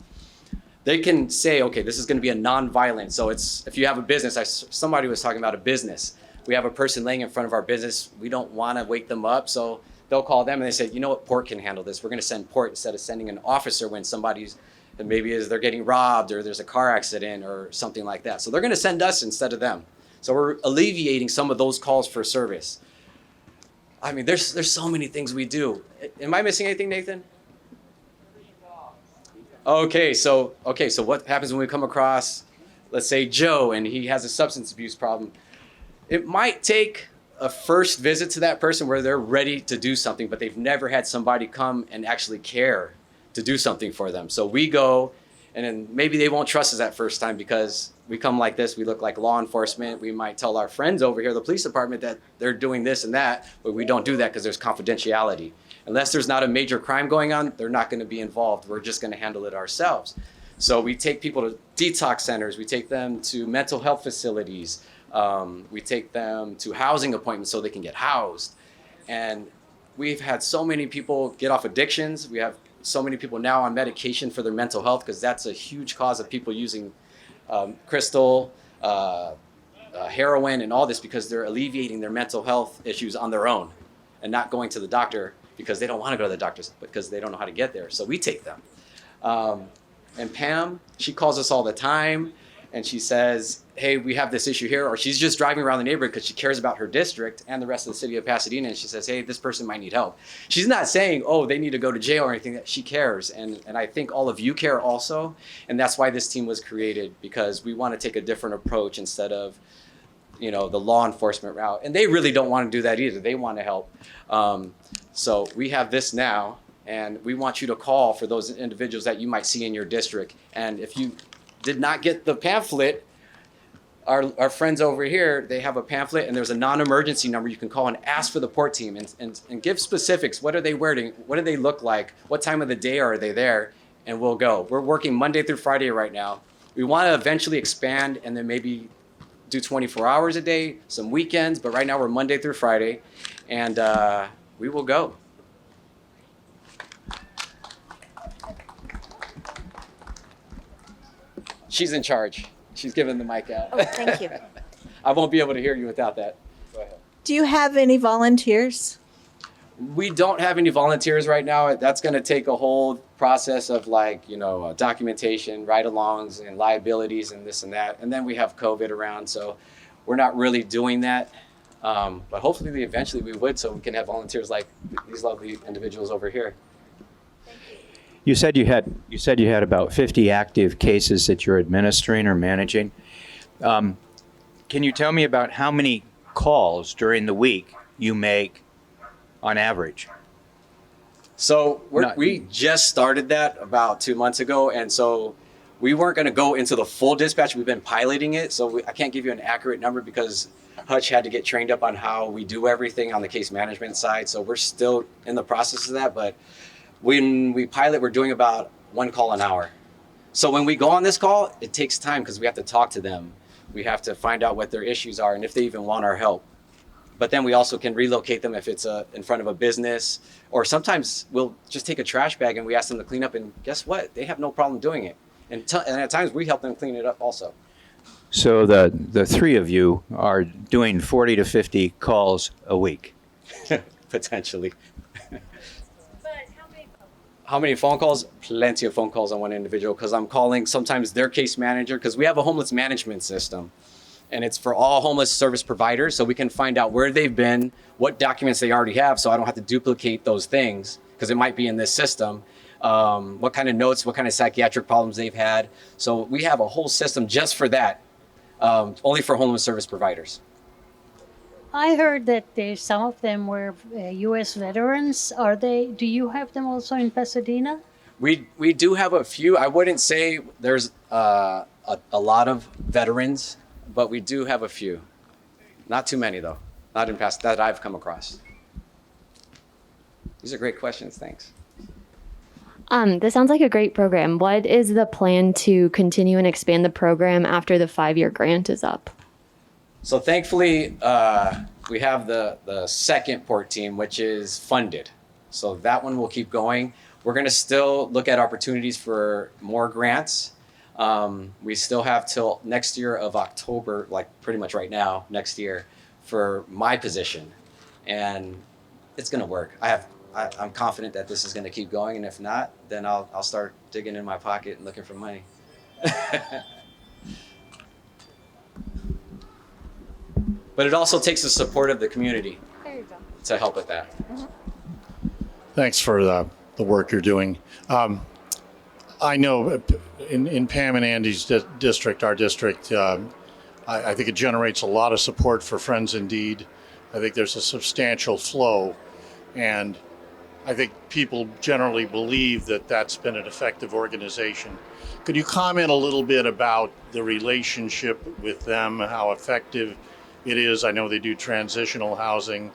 they can say, okay, this is going to be a non-violent. So it's, if you have a business, somebody was talking about a business. We have a person laying in front of our business. We don't want to wake them up. So they'll call them and they say, you know what, Port can handle this. We're going to send Port instead of sending an officer when somebody's, maybe they're getting robbed or there's a car accident or something like that. So they're going to send us instead of them. So we're alleviating some of those calls for service. I mean, there's so many things we do. Am I missing anything, Nathan? Okay, so what happens when we come across, let's say, Joe, and he has a substance abuse problem? It might take a first visit to that person where they're ready to do something, but they've never had somebody come and actually care to do something for them. So we go, and then maybe they won't trust us that first time because we come like this, we look like law enforcement. We might tell our friends over here, the police department, that they're doing this and that, but we don't do that because there's confidentiality. Unless there's not a major crime going on, they're not going to be involved. We're just going to handle it ourselves. So we take people to detox centers. We take them to mental health facilities. We take them to housing appointments so they can get housed. And we've had so many people get off addictions. We have so many people now on medication for their mental health because that's a huge cause of people using crystal, heroin, and all this because they're alleviating their mental health issues on their own and not going to the doctor because they don't want to go to the doctor because they don't know how to get there. So we take them. And Pam, she calls us all the time and she says, hey, we have this issue here. Or she's just driving around the neighborhood because she cares about her district and the rest of the city of Pasadena. And she says, hey, this person might need help. She's not saying, oh, they need to go to jail or anything. That she cares. And I think all of you care also. And that's why this team was created, because we want to take a different approach instead of, you know, the law enforcement route. And they really don't want to do that either. They want to help. So we have this now, and we want you to call for those individuals that you might see in your district. And if you did not get the pamphlet, our friends over here, they have a pamphlet and there's a non-emergency number you can call and ask for the port team and give specifics. What are they wearing? What do they look like? What time of the day are they there? And we'll go. We're working Monday through Friday right now. We want to eventually expand and then maybe do 24 hours a day, some weekends, but right now we're Monday through Friday, and we will go. She's in charge. She's giving the mic out. Oh, thank you. I won't be able to hear you without that. Go ahead. Do you have any volunteers? We don't have any volunteers right now. That's going to take a whole process of documentation, ride-alongs, and liabilities, and this and that. And then we have COVID around, so we're not really doing that. But hopefully, eventually, we would, so we can have volunteers like these lovely individuals over here. You said you had about 50 active cases that you're administering or managing. Can you tell me about how many calls during the week you make on average? So we just started that about 2 months ago, and so we weren't going to go into the full dispatch. We've been piloting it, so I can't give you an accurate number because Hutch had to get trained up on how we do everything on the case management side. So we're still in the process of that, but when we pilot, we're doing about 1 call an hour. So when we go on this call, it takes time because we have to talk to them. We have to find out what their issues are and if they even want our help. But then we also can relocate them if it's in front of a business, or sometimes we'll just take a trash bag and we ask them to clean up, and guess what? They have no problem doing it. And at times we help them clean it up also. So the three of you are doing 40 to 50 calls a week. Potentially. How many phone calls? Plenty of phone calls on one individual, because I'm calling sometimes their case manager, because we have a homeless management system. And it's for all homeless service providers, so we can find out where they've been, what documents they already have, so I don't have to duplicate those things, because it might be in this system. What kind of notes, what kind of psychiatric problems they've had. So we have a whole system just for that, only for homeless service providers. I heard that some of them were U.S. veterans. Do you have them also in Pasadena? We do have a few. I wouldn't say there's a lot of veterans, but we do have a few. Not too many though. Not in past that I've come across. These are great questions. Thanks. This sounds like a great program. What is the plan to continue and expand the program after the 5-year grant is up? So thankfully, we have the second port team, which is funded. So that one will keep going. We're going to still look at opportunities for more grants. We still have till next year of October, like pretty much right now, next year, for my position. And it's going to work. I'm confident that this is going to keep going. And if not, then I'll start digging in my pocket and looking for money. But it also takes the support of the community to help with that. Thanks for the work you're doing. I know in Pam and Andy's district, our district, I think it generates a lot of support for Friends Indeed. I think there's a substantial flow, and I think people generally believe that that's been an effective organization. Could you comment a little bit about the relationship with them, how effective it is? I know they do transitional housing,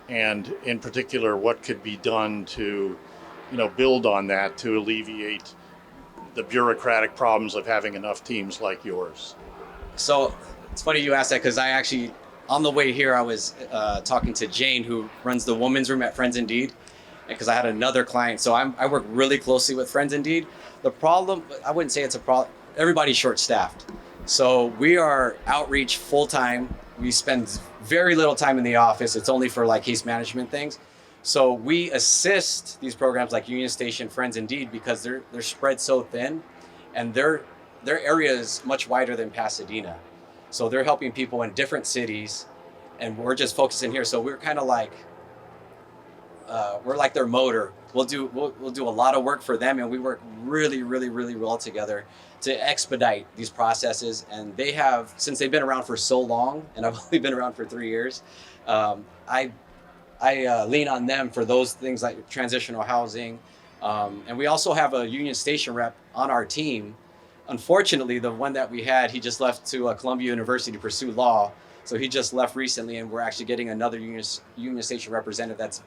and in particular, what could be done to, build on that to alleviate the bureaucratic problems of having enough teams like yours? So it's funny you asked that, because I actually, on the way here, I was talking to Jane, who runs the women's room at Friends Indeed, because I had another client. So I work really closely with Friends Indeed. The problem, I wouldn't say it's a problem, everybody's short-staffed. So we are outreach full-time. We spend very little time in the office. It's only for like case management things. So we assist these programs like Union Station, Friends Indeed, because they're spread so thin. and their area is much wider than Pasadena. So they're helping people in different cities, and we're just focusing here. So we're kind of like, we're like their motor. We'll do a lot of work for them, and we work really, really, really well together to expedite these processes. And they have, since they've been around for so long, and I've only been around for 3 years, I lean on them for those things like transitional housing. And we also have a Union Station rep on our team. Unfortunately, the one that we had, he just left to Columbia University to pursue law. So he just left recently, and we're actually getting another Union Station representative that's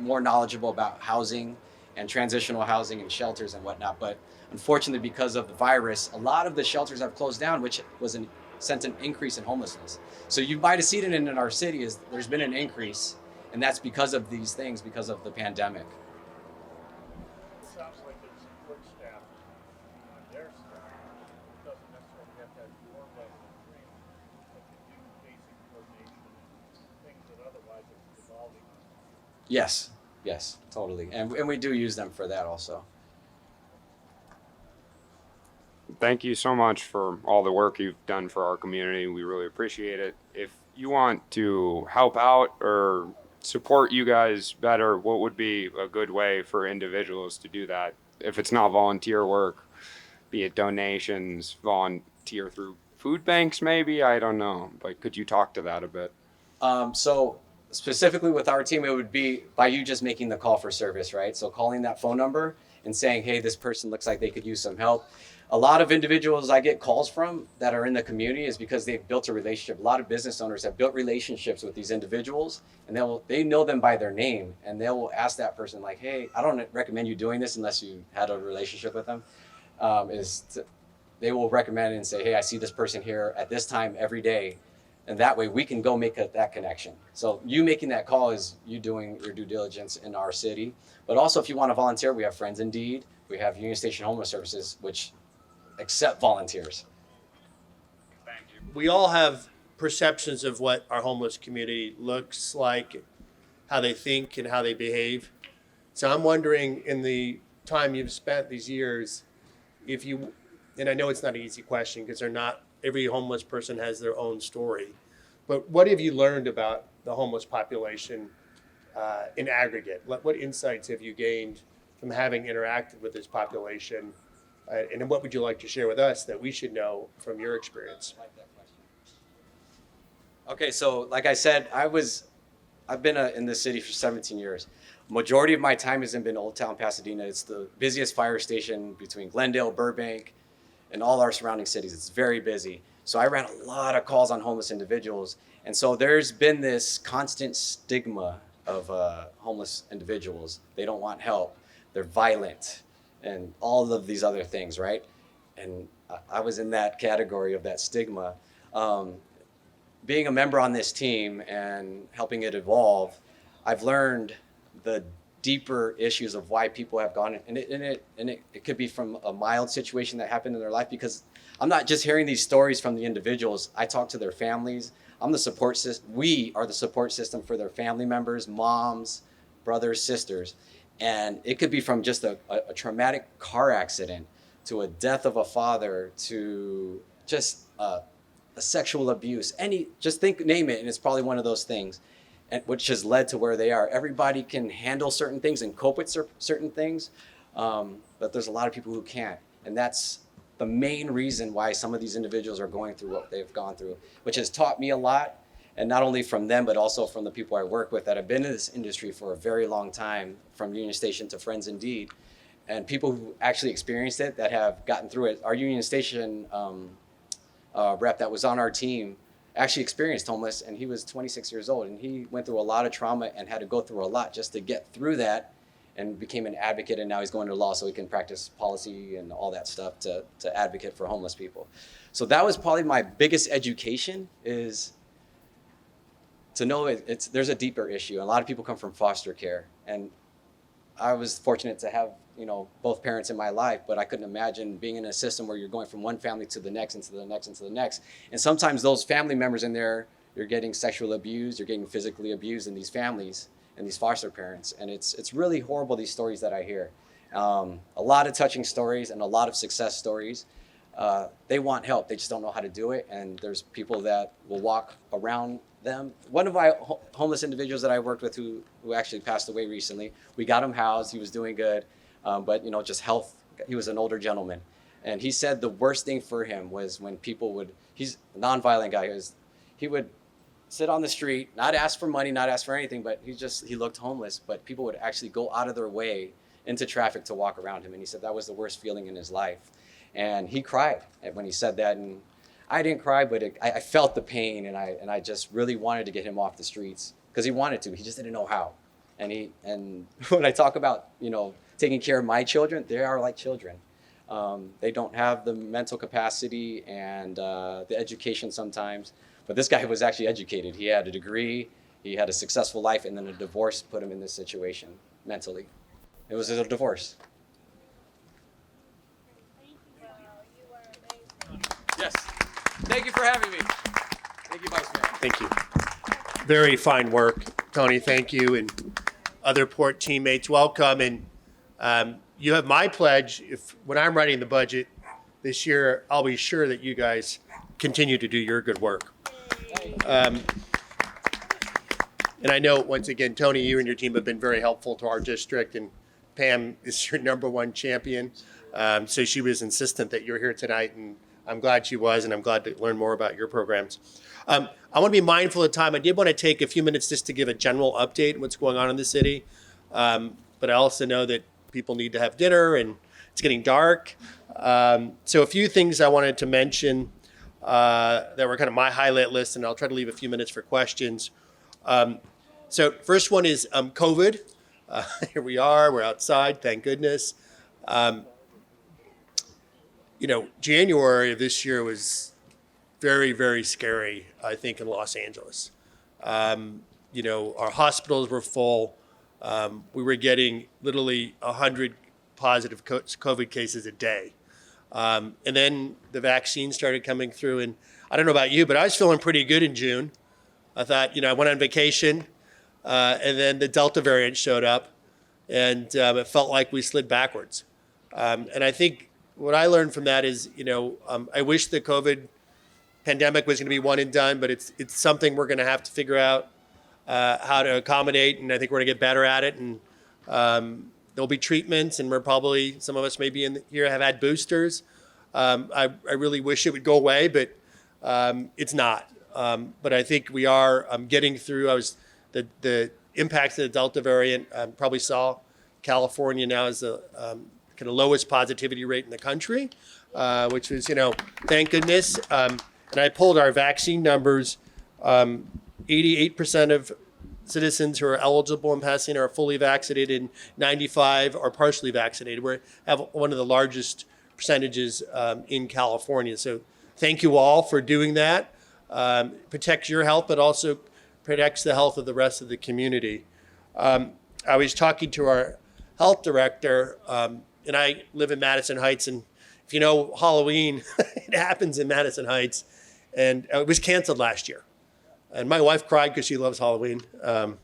more knowledgeable about housing and transitional housing and shelters and whatnot. But unfortunately, because of the virus, a lot of the shelters have closed down, which sent an increase in homelessness. So you might have seen it in our city, is there's been an increase, and that's because of these things, because of the pandemic. Sounds like there's support staff on their side. It doesn't necessarily have to have your level of training, but to do basic coordination and things that otherwise it's evolving. Yes, totally. And we do use them for that also. Thank you so much for all the work you've done for our community. We really appreciate it. If you want to help out or support you guys better, what would be a good way for individuals to do that? If it's not volunteer work, be it donations, volunteer through food banks maybe, I don't know. But could you talk to that a bit? So specifically with our team, it would be by you just making the call for service, right? So calling that phone number and saying, hey, this person looks like they could use some help. A lot of individuals I get calls from that are in the community is because they've built a relationship. A lot of business owners have built relationships with these individuals, and they know them by their name, and they will ask that person like, hey, I don't recommend you doing this unless you had a relationship with them. They will recommend and say, hey, I see this person here at this time every day, and that way we can go make that connection. So you making that call is you doing your due diligence in our city. But also if you want to volunteer, we have Friends Indeed. We have Union Station Homeless Services, which accept volunteers. We all have perceptions of what our homeless community looks like, how they think and how they behave. So I'm wondering, in the time you've spent these years, if you, and I know it's not an easy question because every homeless person has their own story, but what have you learned about the homeless population in aggregate? What insights have you gained from having interacted with this population? And what would you like to share with us that we should know from your experience? Okay, so like I said, I've been in this city for 17 years. Majority of my time hasn't been Old Town Pasadena. It's the busiest fire station between Glendale, Burbank, and all our surrounding cities. It's very busy. So I ran a lot of calls on homeless individuals. And so there's been this constant stigma of homeless individuals. They don't want help. They're violent and all of these other things, right? And I was in that category of that stigma. Being a member on this team and helping it evolve, I've learned the deeper issues of why people have gone, and it could be from a mild situation that happened in their life, because I'm not just hearing these stories from the individuals. I talk to their families. I'm the support system. We are the support system for their family members, moms, brothers, sisters. And it could be from just a traumatic car accident to a death of a father to just a sexual abuse. Name it, and it's probably one of those things, which has led to where they are. Everybody can handle certain things and cope with certain things, but there's a lot of people who can't. And that's the main reason why some of these individuals are going through what they've gone through, which has taught me a lot. And not only from them, but also from the people I work with that have been in this industry for a very long time, from Union Station to Friends Indeed, and people who actually experienced it that have gotten through it. Our Union Station rep that was on our team actually experienced homeless, and he was 26 years old, and he went through a lot of trauma and had to go through a lot just to get through that, and became an advocate, and now he's going to law so he can practice policy and all that stuff to advocate for homeless people. So that was probably my biggest education, is to know there's a deeper issue. A lot of people come from foster care, and I was fortunate to have both parents in my life, but I couldn't imagine being in a system where you're going from one family to the next and to the next and to the next. And sometimes those family members in there, you're getting sexually abused, you're getting physically abused in these families and these foster parents. And it's really horrible, these stories that I hear. A lot of touching stories and a lot of success stories. They want help. They just don't know how to do it. And there's people that will walk around them. One of my homeless individuals that I worked with who actually passed away recently, we got him housed. He was doing good. But, just health. He was an older gentleman. And he said the worst thing for him was when people would, he's a nonviolent guy. He would sit on the street, not ask for money, not ask for anything, but he looked homeless. But people would actually go out of their way into traffic to walk around him. And he said that was the worst feeling in his life. And he cried when he said that. And I didn't cry, but I felt the pain. And I just really wanted to get him off the streets because he wanted to. He just didn't know how. And when I talk about, taking care of my children, they are like children. They don't have the mental capacity and the education sometimes. But this guy was actually educated. He had a degree. He had a successful life. And then a divorce put him in this situation mentally. It was a divorce. Yes. Thank you for having me. Thank you, Vice Mayor. Thank you. Very fine work, Tony. Thank you. And other port teammates, welcome. And you have my pledge. When I'm writing the budget this year, I'll be sure that you guys continue to do your good work. And I know, once again, Tony, you and your team have been very helpful to our district, and Pam is your number one champion. So she was insistent that you're here tonight, and I'm glad she was, and I'm glad to learn more about your programs. I want to be mindful of time. I did want to take a few minutes just to give a general update on what's going on in the city. But I also know that people need to have dinner, and it's getting dark. So a few things I wanted to mention that were kind of my highlight list, and I'll try to leave a few minutes for questions. So first one is COVID. Here we are. We're outside. Thank goodness. January of this year was very, very scary, I think, in Los Angeles. Our hospitals were full. We were getting literally 100 positive COVID cases a day. And then the vaccine started coming through. And I don't know about you, but I was feeling pretty good in June. I thought, I went on vacation, and then the Delta variant showed up, and it felt like we slid backwards. And I think what I learned from that is, I wish the COVID pandemic was going to be one and done, but it's something we're going to have to figure out how to accommodate, and I think we're going to get better at it. And there'll be treatments, and some of us maybe in here have had boosters. I really wish it would go away, but it's not. But I think we are getting through. The impacts of the Delta variant. Probably saw California now is the kind of lowest positivity rate in the country, which was, thank goodness. And I pulled our vaccine numbers. 88% of citizens who are eligible in Pasadena are fully vaccinated, and 95 are partially vaccinated. We have one of the largest percentages in California. So thank you all for doing that. Protects your health, but also protects the health of the rest of the community. I was talking to our health director, and I live in Madison Heights, and if you know Halloween, it happens in Madison Heights, and it was canceled last year. And my wife cried because she loves Halloween. And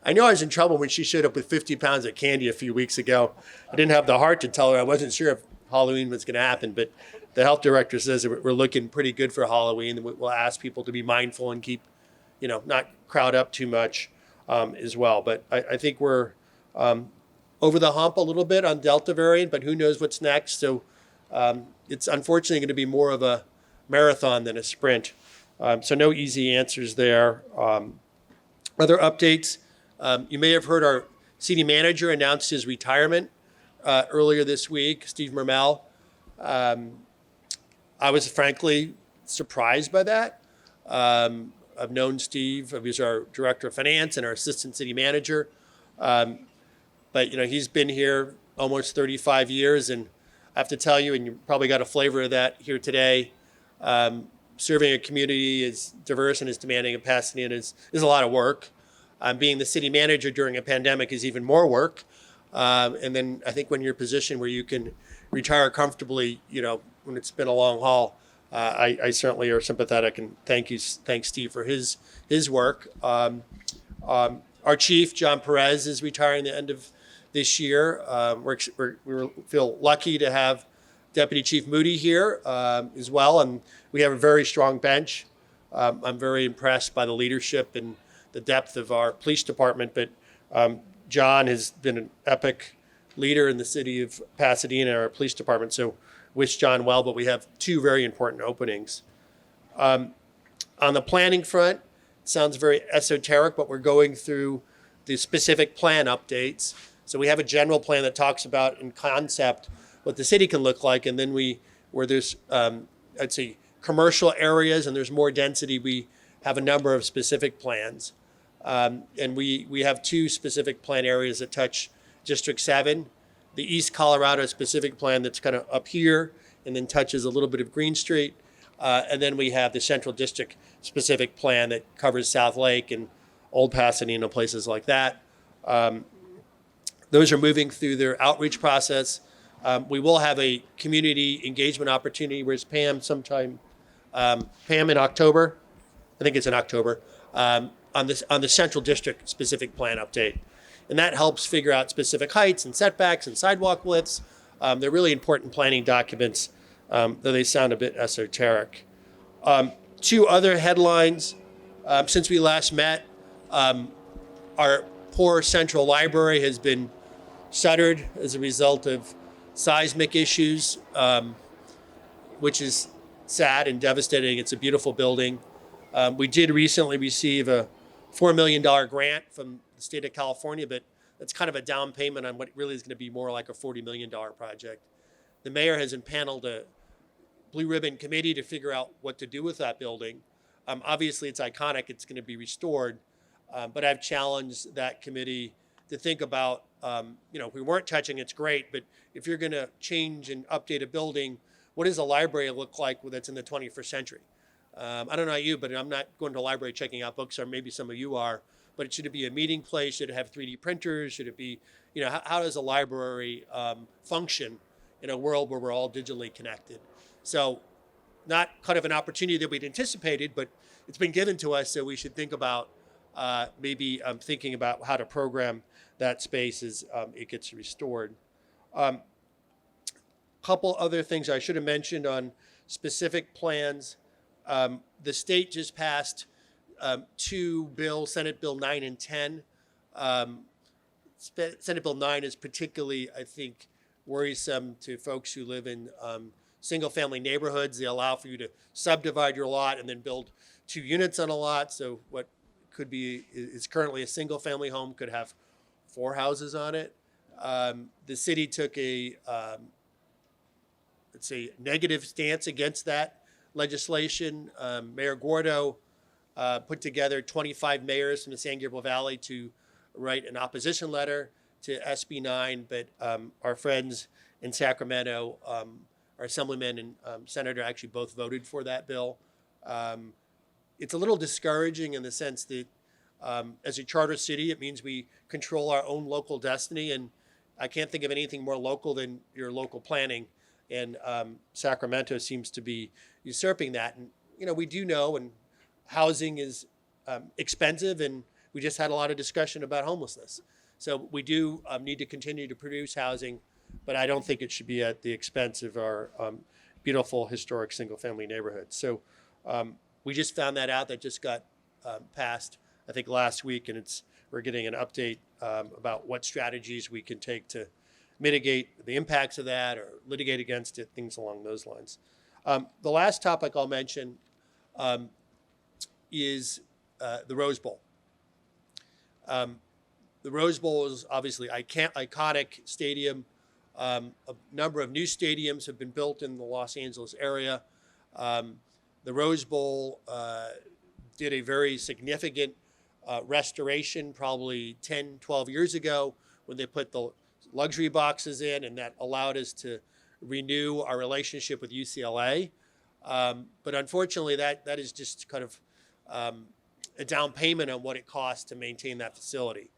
I know I was in trouble when she showed up with 50 pounds of candy a few weeks ago. I didn't have the heart to tell her. I wasn't sure if Halloween was going to happen, but the health director says that we're looking pretty good for Halloween. We'll ask people to be mindful and keep, not crowd up too much as well. But I think we're over the hump a little bit on Delta variant, but who knows what's next. So it's unfortunately going to be more of a marathon than a sprint. So no easy answers there. Other updates, you may have heard our city manager announced his retirement earlier this week, Steve Mermel. I was frankly surprised by that. I've known Steve. He was our director of finance and our assistant city manager. But he's been here almost 35 years, and I have to tell you, and you probably got a flavor of that here today, serving a community as diverse and as demanding as Pasadena is a lot of work. Being the city manager during a pandemic is even more work. And then I think when you're in a position where you can retire comfortably, when it's been a long haul, I certainly are sympathetic, and thanks Steve for his work. Our chief, John Perez, is retiring the end of this year. We feel lucky to have Deputy Chief Moody here as well, and we have a very strong bench. I'm very impressed by the leadership and the depth of our police department, but John has been an epic leader in the city of Pasadena, our police department, so wish John well, but we have two very important openings. On the planning front, it sounds very esoteric, but we're going through the specific plan updates. So we have a general plan that talks about in concept what the city can look like, and then where there's, I'd say, commercial areas and there's more density, we have a number of specific plans. And we have two specific plan areas that touch District 7, the East Colorado specific plan that's kind of up here and then touches a little bit of Green Street. And then we have the Central District specific plan that covers South Lake and Old Pasadena, places like that. Those are moving through their outreach process. We will have a community engagement opportunity. Where's Pam sometime? Pam in October, I think it's in October, on the Central District specific plan update. And that helps figure out specific heights and setbacks and sidewalk widths. They're really important planning documents, though they sound a bit esoteric. Two other headlines. Since we last met, our poor central library has been shuttered as a result of seismic issues, which is sad and devastating. It's a beautiful building. We did recently receive a $4 million grant from the state of California, but that's kind of a down payment on what really is going to be more like a $40 million project. The mayor has impaneled a blue ribbon committee to figure out what to do with that building. Obviously, it's iconic. It's going to be restored. But I've challenged that committee to think about, if we weren't touching, it's great, but if you're going to change and update a building, what does a library look like that's in the 21st century? I don't know about you, but I'm not going to a library checking out books, or maybe some of you are, but should it be a meeting place? Should it have 3D printers? Should it be, how does a library function in a world where we're all digitally connected? So not kind of an opportunity that we'd anticipated, but it's been given to us, so we should think about maybe thinking about how to program that space as it gets restored. Couple other things I should have mentioned on specific plans. The state just passed two bills, Senate Bill 9 and 10. Senate Bill 9 is particularly, I think, worrisome to folks who live in single-family neighborhoods. They allow for you to subdivide your lot and then build 2 units on a lot. So what could be is currently a single-family home could have 4 houses on it. The city took a negative stance against that legislation. Mayor Gordo put together 25 mayors from the San Gabriel Valley to write an opposition letter to SB 9, but our friends in Sacramento, our assemblyman and senator actually both voted for that bill. It's a little discouraging in the sense that as a charter city, it means we control our own local destiny, and I can't think of anything more local than your local planning, and Sacramento seems to be usurping that. And we do know, and housing is expensive, and we just had a lot of discussion about homelessness. So we do need to continue to produce housing, but I don't think it should be at the expense of our beautiful historic single-family neighborhoods. So we just found that out. That just got passed, I think, last week, and we're getting an update about what strategies we can take to mitigate the impacts of that or litigate against it, things along those lines. The last topic I'll mention is the Rose Bowl. The Rose Bowl is obviously iconic stadium. A number of new stadiums have been built in the Los Angeles area. The Rose Bowl did a very significant restoration probably 10, 12 years ago when they put the luxury boxes in, and that allowed us to renew our relationship with UCLA. But unfortunately, that is just kind of a down payment on what it costs to maintain that facility.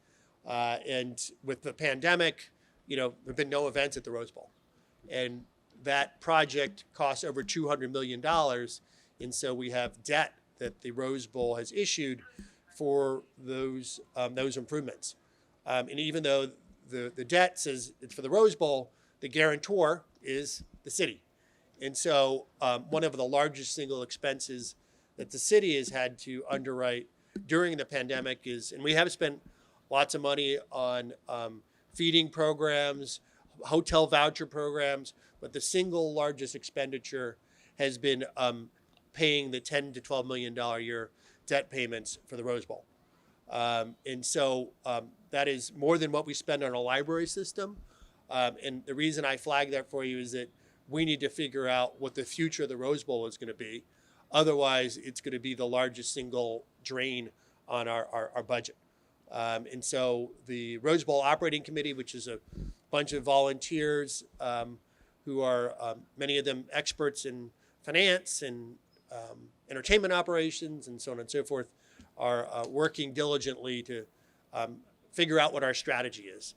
And with the pandemic, there have been no events at the Rose Bowl. And that project costs over $200 million. And so we have debt that the Rose Bowl has issued for those improvements. And even though the debt says it's for the Rose Bowl. The guarantor is the city. And so one of the largest single expenses that the city has had to underwrite during the pandemic is, and we have spent lots of money on feeding programs, hotel voucher programs, but the single largest expenditure has been paying the $10 to $12 million a year debt payments for the Rose Bowl. And so that is more than what we spend on a library system. And the reason I flag that for you is that we need to figure out what the future of the Rose Bowl is going to be. Otherwise, it's going to be the largest single drain on our budget. And so the Rose Bowl Operating Committee, which is a bunch of volunteers who are many of them experts in finance and entertainment operations and so on and so forth, are working diligently to figure out what our strategy is.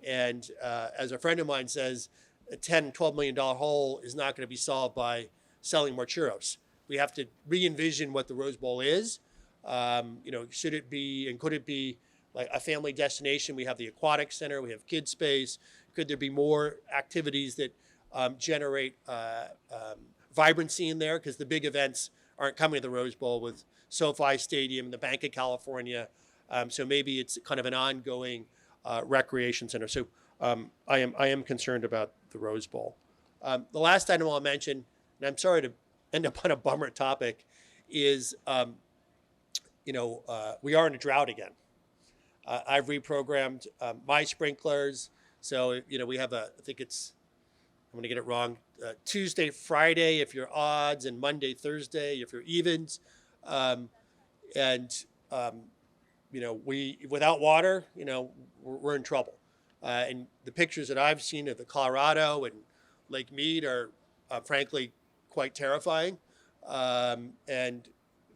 And as a friend of mine says, a $10, $12 million hole is not going to be solved by selling more churros. We have to re-envision what the Rose Bowl is. Should it be and could it be like a family destination? We have the aquatic center, we have kids space. Could there be more activities that generate vibrancy in there? Because the big events aren't coming to the Rose Bowl with SoFi Stadium, the Bank of California. So maybe it's kind of an ongoing recreation center. So I am concerned about the Rose Bowl. The last item I'll mention, and I'm sorry to end up on a bummer topic, is we are in a drought again. I've reprogrammed my sprinklers. So, we have I'm going to get it wrong, Tuesday, Friday if you're odds, and Monday, Thursday if you're evens. We without water, we're in trouble. And the pictures that I've seen of the Colorado and Lake Mead are frankly quite terrifying. And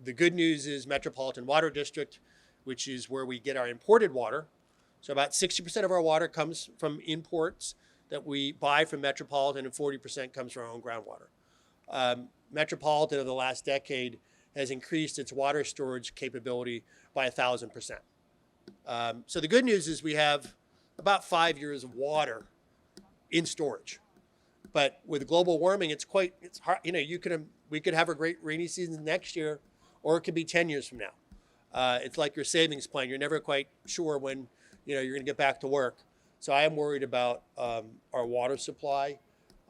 the good news is Metropolitan Water District, which is where we get our imported water. So about 60% of our water comes from imports that we buy from Metropolitan, and 40% comes from our own groundwater. Metropolitan over the last decade has increased its water storage capability by 1,000%. So the good news is we have about 5 years of water in storage. But with global warming, it's hard. We could have a great rainy season next year, or it could be 10 years from now. It's like your savings plan. You're never quite sure when you're going to get back to work. So I am worried about our water supply.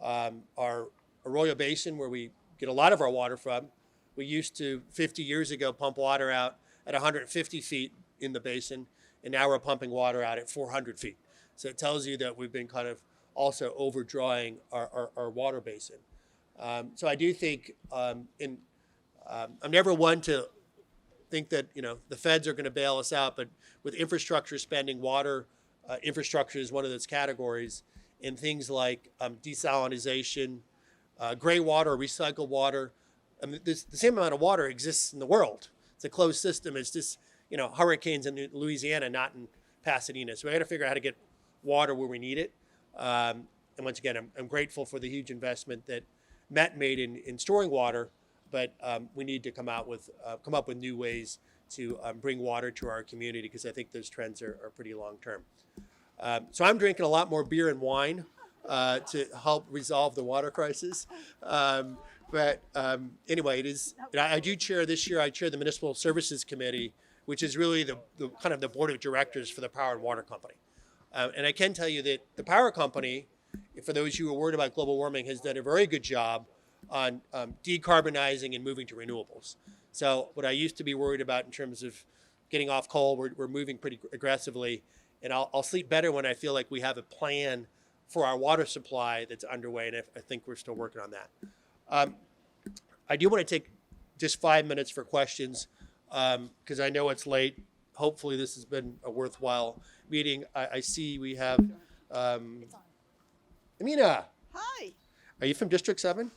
Our Arroyo Basin, where we get a lot of our water from, we used to 50 years ago pump water out at 150 feet in the basin, and now we're pumping water out at 400 feet. So it tells you that we've been kind of also overdrawing our water basin. So I do think, I'm never one to think that the feds are going to bail us out, but with infrastructure spending, water infrastructure is one of those categories, and things like desalinization, gray water, recycled water. The same amount of water exists in the world. It's a closed system. It's just hurricanes in Louisiana, not in Pasadena. So we got to figure out how to get water where we need it. And once again, I'm grateful for the huge investment that Met made in storing water, but we need to come up with new ways to bring water to our community, because I think those trends are pretty long term. So I'm drinking a lot more beer and wine to help resolve the water crisis. But anyway, it is. I do chair this year. I chair the Municipal Services Committee, which is really the kind of the board of directors for the Power and Water Company. And I can tell you that the power company, for those who are worried about global warming, has done a very good job on decarbonizing and moving to renewables. So what I used to be worried about in terms of getting off coal, we're moving pretty aggressively. And I'll sleep better when I feel like we have a plan for our water supply that's underway, and I think we're still working on that. I do want to take just 5 minutes for questions, because I know it's late. Hopefully this has been a worthwhile meeting. I see we have Amina. Hi. Are you from District 7?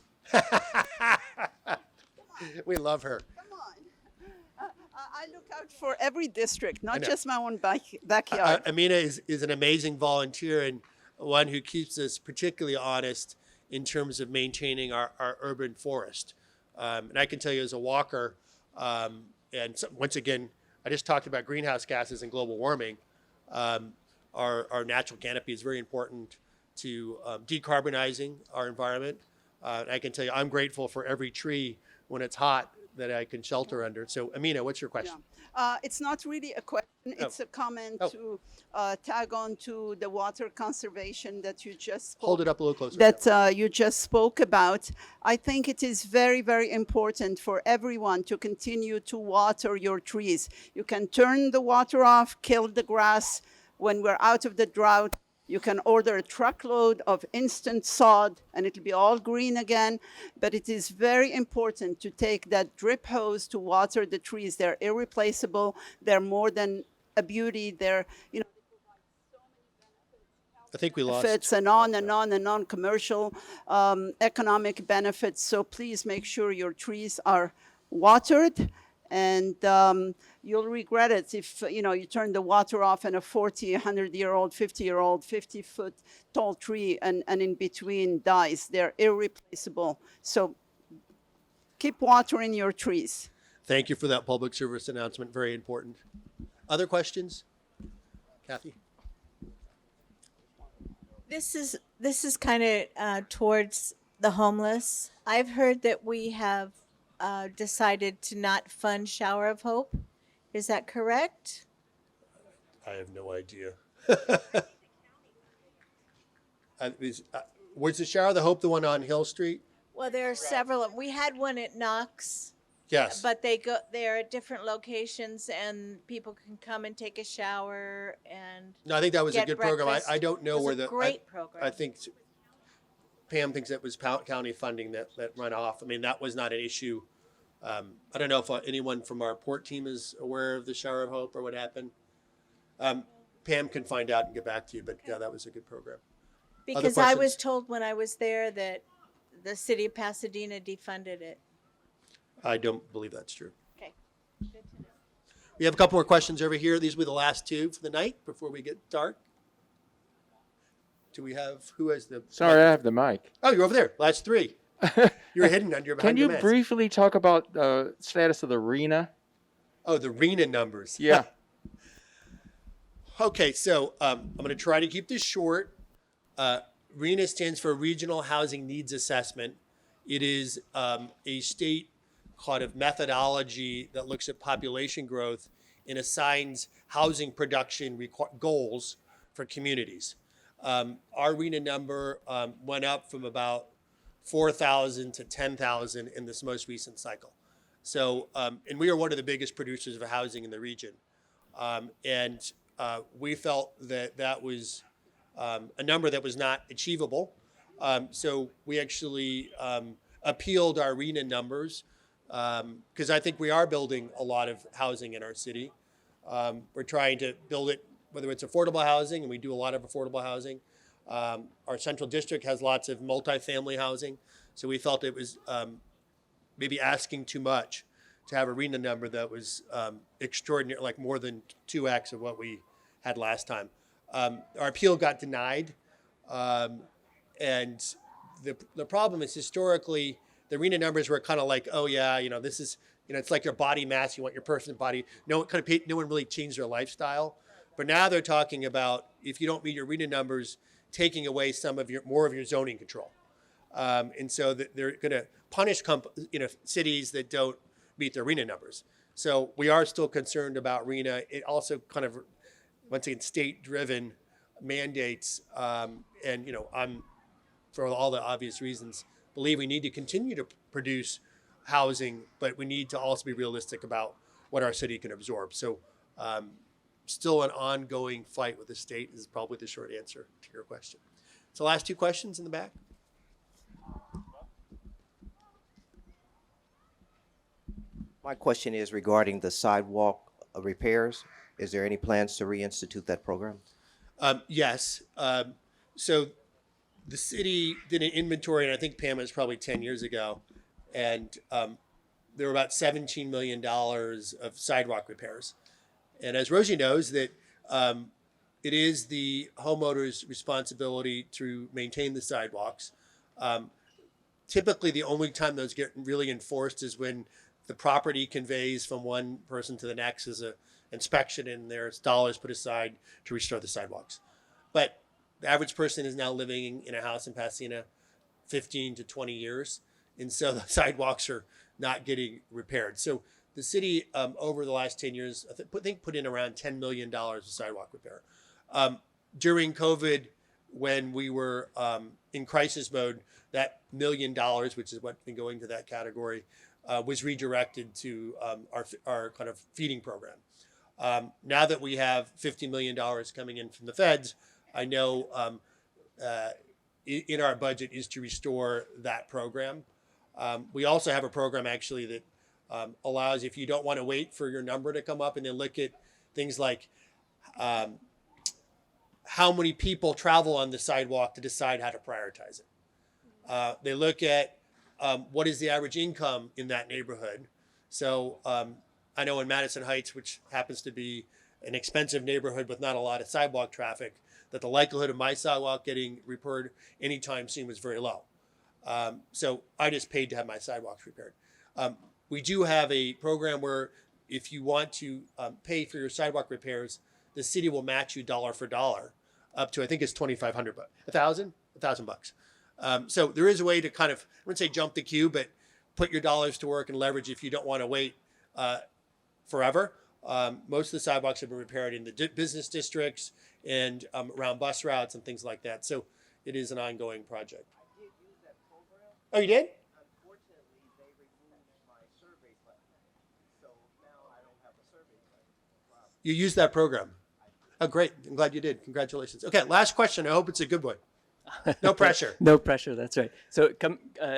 We love her. Come on. I look out for every district, not just my own backyard. Amina is an amazing volunteer, and one who keeps us particularly honest in terms of maintaining our urban forest. And I can tell you as a walker, once again, I just talked about greenhouse gases and global warming. our natural canopy is very important to decarbonizing our environment. I can tell you, I'm grateful for every tree when it's hot that I can shelter under. So, Amina, what's your question? It's not really a question. It's a comment to tag on to the water conservation that you just spoke. Hold it up a little closer. That you just spoke about. I think it is very, very important for everyone to continue to water your trees. You can turn the water off, kill the grass. When we're out of the drought, you can order a truckload of instant sod and it'll be all green again. But it is very important to take that drip hose to water the trees. They're irreplaceable. They're more than a beauty. They're, you know, I think we lost. benefits and on and on and on, commercial, economic benefits. So please make sure your trees are watered, and you'll regret it if you turn the water off and a 40, 100-year-old, 50-year-old, 50-foot tall tree and in between dies. They're irreplaceable. So keep watering your trees. Thank you for that public service announcement. Very important. Other questions? Kathy? This is kind of towards the homeless. I've heard that we have decided to not fund Shower of Hope. Is that correct? I have no idea. Was the Shower of the Hope the one on Hill Street? Well, there are several. We had one at Knox. Yes. But they're at different locations, and people can come and take a shower and. No, I think that was a get good program. breakfast. I don't know It was where a the great program. I think Pam thinks that was county funding that run off. I mean, that was not an issue. I don't know if anyone from our port team is aware of the Shower of Hope or what happened. Pam can find out and get back to you, but yeah, that was a good program. Because I was told when I was there that the city of Pasadena defunded it. I don't believe that's true. Okay. We have a couple more questions over here. These will be the last two for the night before we get dark. Do we have, who has the? Sorry, I have the mic. Oh, you're over there. Last three. You're hidden under behind Can you your mask. briefly talk about the status of the RENA? Oh, the RENA numbers. Yeah. Okay, so I'm going to try to keep this short. RENA stands for Regional Housing Needs Assessment. It is a state kind of methodology that looks at population growth and assigns housing production goals for communities. Our RENA number went up from about 4,000 to 10,000 in this most recent cycle. So, and we are one of the biggest producers of housing in the region. And we felt that that was a number that was not achievable. So we actually appealed our RENA numbers because I think we are building a lot of housing in our city. We're trying to build it, whether it's affordable housing, and we do a lot of affordable housing. Our central district has lots of multifamily housing. So we felt it was maybe asking too much to have a RENA number that was extraordinary, like more than 2x of what we had last time. Our appeal got denied. And the problem is historically, the RENA numbers were kind of like, oh yeah, this is, it's like your body mass, you want your person's body. No one really changed their lifestyle. But now they're talking about, if you don't meet your RENA numbers, taking away more of your zoning control. And so they're going to punish cities that don't meet their RENA numbers. So we are still concerned about RENA. It also kind of, once again, state-driven mandates. And I'm, for all the obvious reasons, believe we need to continue to produce housing, but we need to also be realistic about what our city can absorb. So still an ongoing fight with the state is probably the short answer to your question. So last two questions in the back. My question is regarding the sidewalk repairs. Is there any plans to reinstitute that program? Yes. So the city did an inventory, and I think, Pam, it was probably 10 years ago, and there were about $17 million of sidewalk repairs. And as Rosie knows, that it is the homeowner's responsibility to maintain the sidewalks. Typically, the only time those get really enforced is when the property conveys from one person to the next as an inspection, and there's dollars put aside to restore the sidewalks. but the average person is now living in a house in Pasadena 15 to 20 years. And so the sidewalks are not getting repaired. So the city, over the last 10 years, I think put in around $10 million of sidewalk repair. During COVID, when we were in crisis mode, that $1 million, which is what's been going to that category, was redirected to our kind of feeding program. Now that we have $50 million coming in from the feds, I know in our budget is to restore that program. We also have a program actually that allows, if you don't want to wait for your number to come up, and then look at things like how many people travel on the sidewalk to decide how to prioritize it. They look at what is the average income in that neighborhood. So I know in Madison Heights, which happens to be an expensive neighborhood with not a lot of sidewalk traffic, that the likelihood of my sidewalk getting repaired anytime soon was very low. So I just paid to have my sidewalks repaired. We do have a program where if you want to pay for your sidewalk repairs, the city will match you dollar for dollar up to, I think it's $2,500, $1,000. So there is a way to kind of, I wouldn't say jump the queue, but put your dollars to work and leverage if you don't want to wait forever. Most of the sidewalks have been repaired in the business districts and around bus routes and things like that. So it is an ongoing project. Oh, you did? You used that program. Oh, great. I'm glad you did. Congratulations. Okay, last question. I hope it's a good one. No pressure. No pressure, that's right. So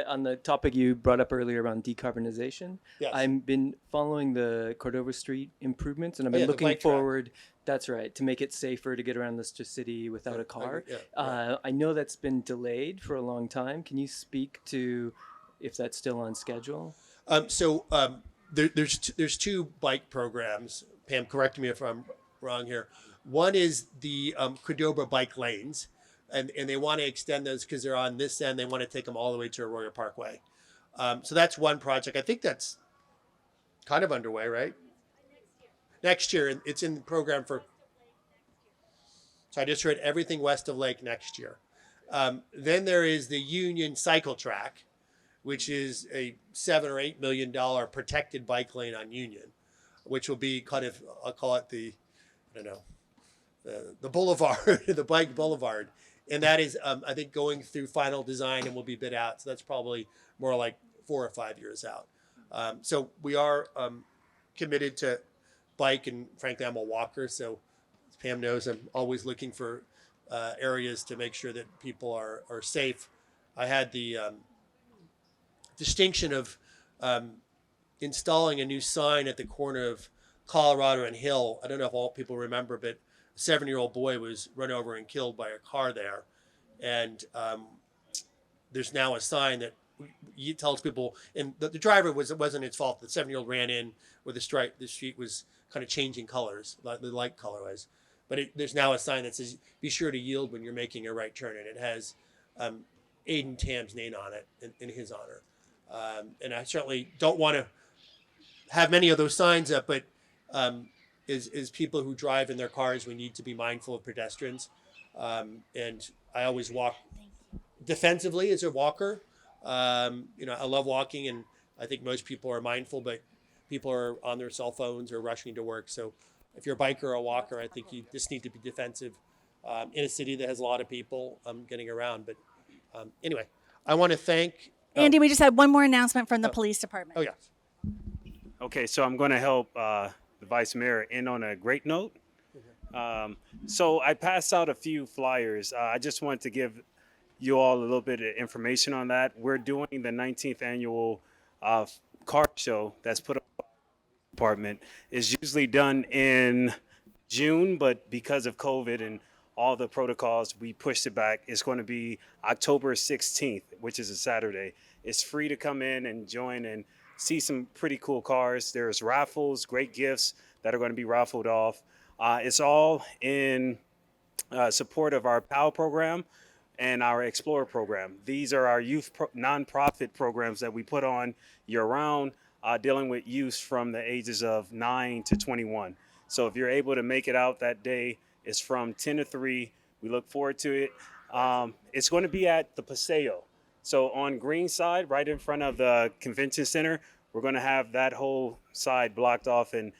on the topic you brought up earlier around decarbonization, Yes. I've been following the Cordova Street improvements, and I've Oh, been yeah, the looking bike track. forward, that's right, to make it safer to get around this city without a car. Yeah, I know that's been delayed for a long time. Can you speak to if that's still on schedule? There's two bike programs. Pam, correct me if I'm wrong here. One is the Cordoba bike lanes, and they want to extend those because they're on this end. They want to take them all the way to Arroyo Parkway. So that's one project. I think that's kind of underway, right? Next year. And it's in the program for. So I just heard everything west of Lake next year. Then there is the Union Cycle Track, which is a $7 or $8 million protected bike lane on Union, which will be kind of, I'll call it the boulevard, the bike boulevard. And that is, I think, going through final design and will be bid out. So that's probably more like 4 or 5 years out. So we are committed to bike, and frankly, I'm a walker. So as Pam knows, I'm always looking for areas to make sure that people are safe. I had the distinction of installing a new sign at the corner of Colorado and Hill. I don't know if all people remember, but a 7-year-old boy was run over and killed by a car there. And there's now a sign that tells people, and the driver wasn't its fault. The 7-year-old ran in where the street was kind of changing colors, the light color was. But there's now a sign that says, be sure to yield when you're making a right turn. And it has Aiden Tam's name on it in his honor. And I certainly don't want to have many of those signs up, but as people who drive in their cars, we need to be mindful of pedestrians. And I always walk defensively as a walker. I love walking, and I think most people are mindful, but people are on their cell phones or rushing to work. So if you're a biker or a walker, I think you just need to be defensive in a city that has a lot of people getting around. But anyway, I want to thank Andy, we just had one more announcement from the police department. Oh, yes. Okay, so I'm going to help the vice mayor end on a great note. So I passed out a few flyers. I just wanted to give you all a little bit of information on that. We're doing the 19th annual car show that's put up by the department. It's usually done in June, but because of COVID and all the protocols, we pushed it back. It's going to be October 16th, which is a Saturday. It's free to come in and join and see some pretty cool cars. There's raffles, great gifts that are going to be raffled off. It's all in support of our PAL program and our Explorer program. These are our youth nonprofit programs that we put on year-round, dealing with youth from the ages of 9 to 21. So if you're able to make it out that day, it's from 10 to 3. We look forward to it. It's going to be at the Paseo. So on Green side, right in front of the convention center, we're going to have that whole side blocked off, and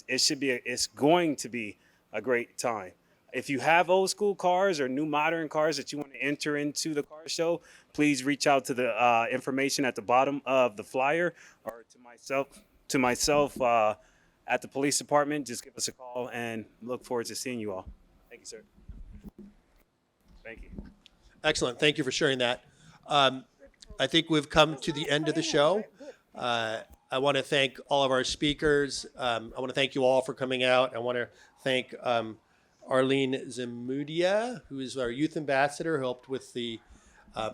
it's going to be a great time. If you have old school cars or new modern cars that you want to enter into the car show, please reach out to the information at the bottom of the flyer, or to myself at the police department. Just give us a call, and look forward to seeing you all. Thank you, sir. Thank you. Excellent. Thank you for sharing that. I think we've come to the end of the show. I want to thank all of our speakers. I want to thank you all for coming out. I want to thank Arlene Zamudia, who is our youth ambassador, who helped with the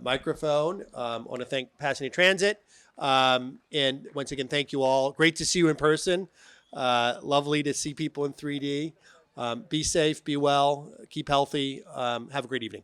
microphone. I want to thank Pasadena Transit. And once again, thank you all. Great to see you in person. Lovely to see people in 3D. Be safe, be well, keep healthy. Have a great evening.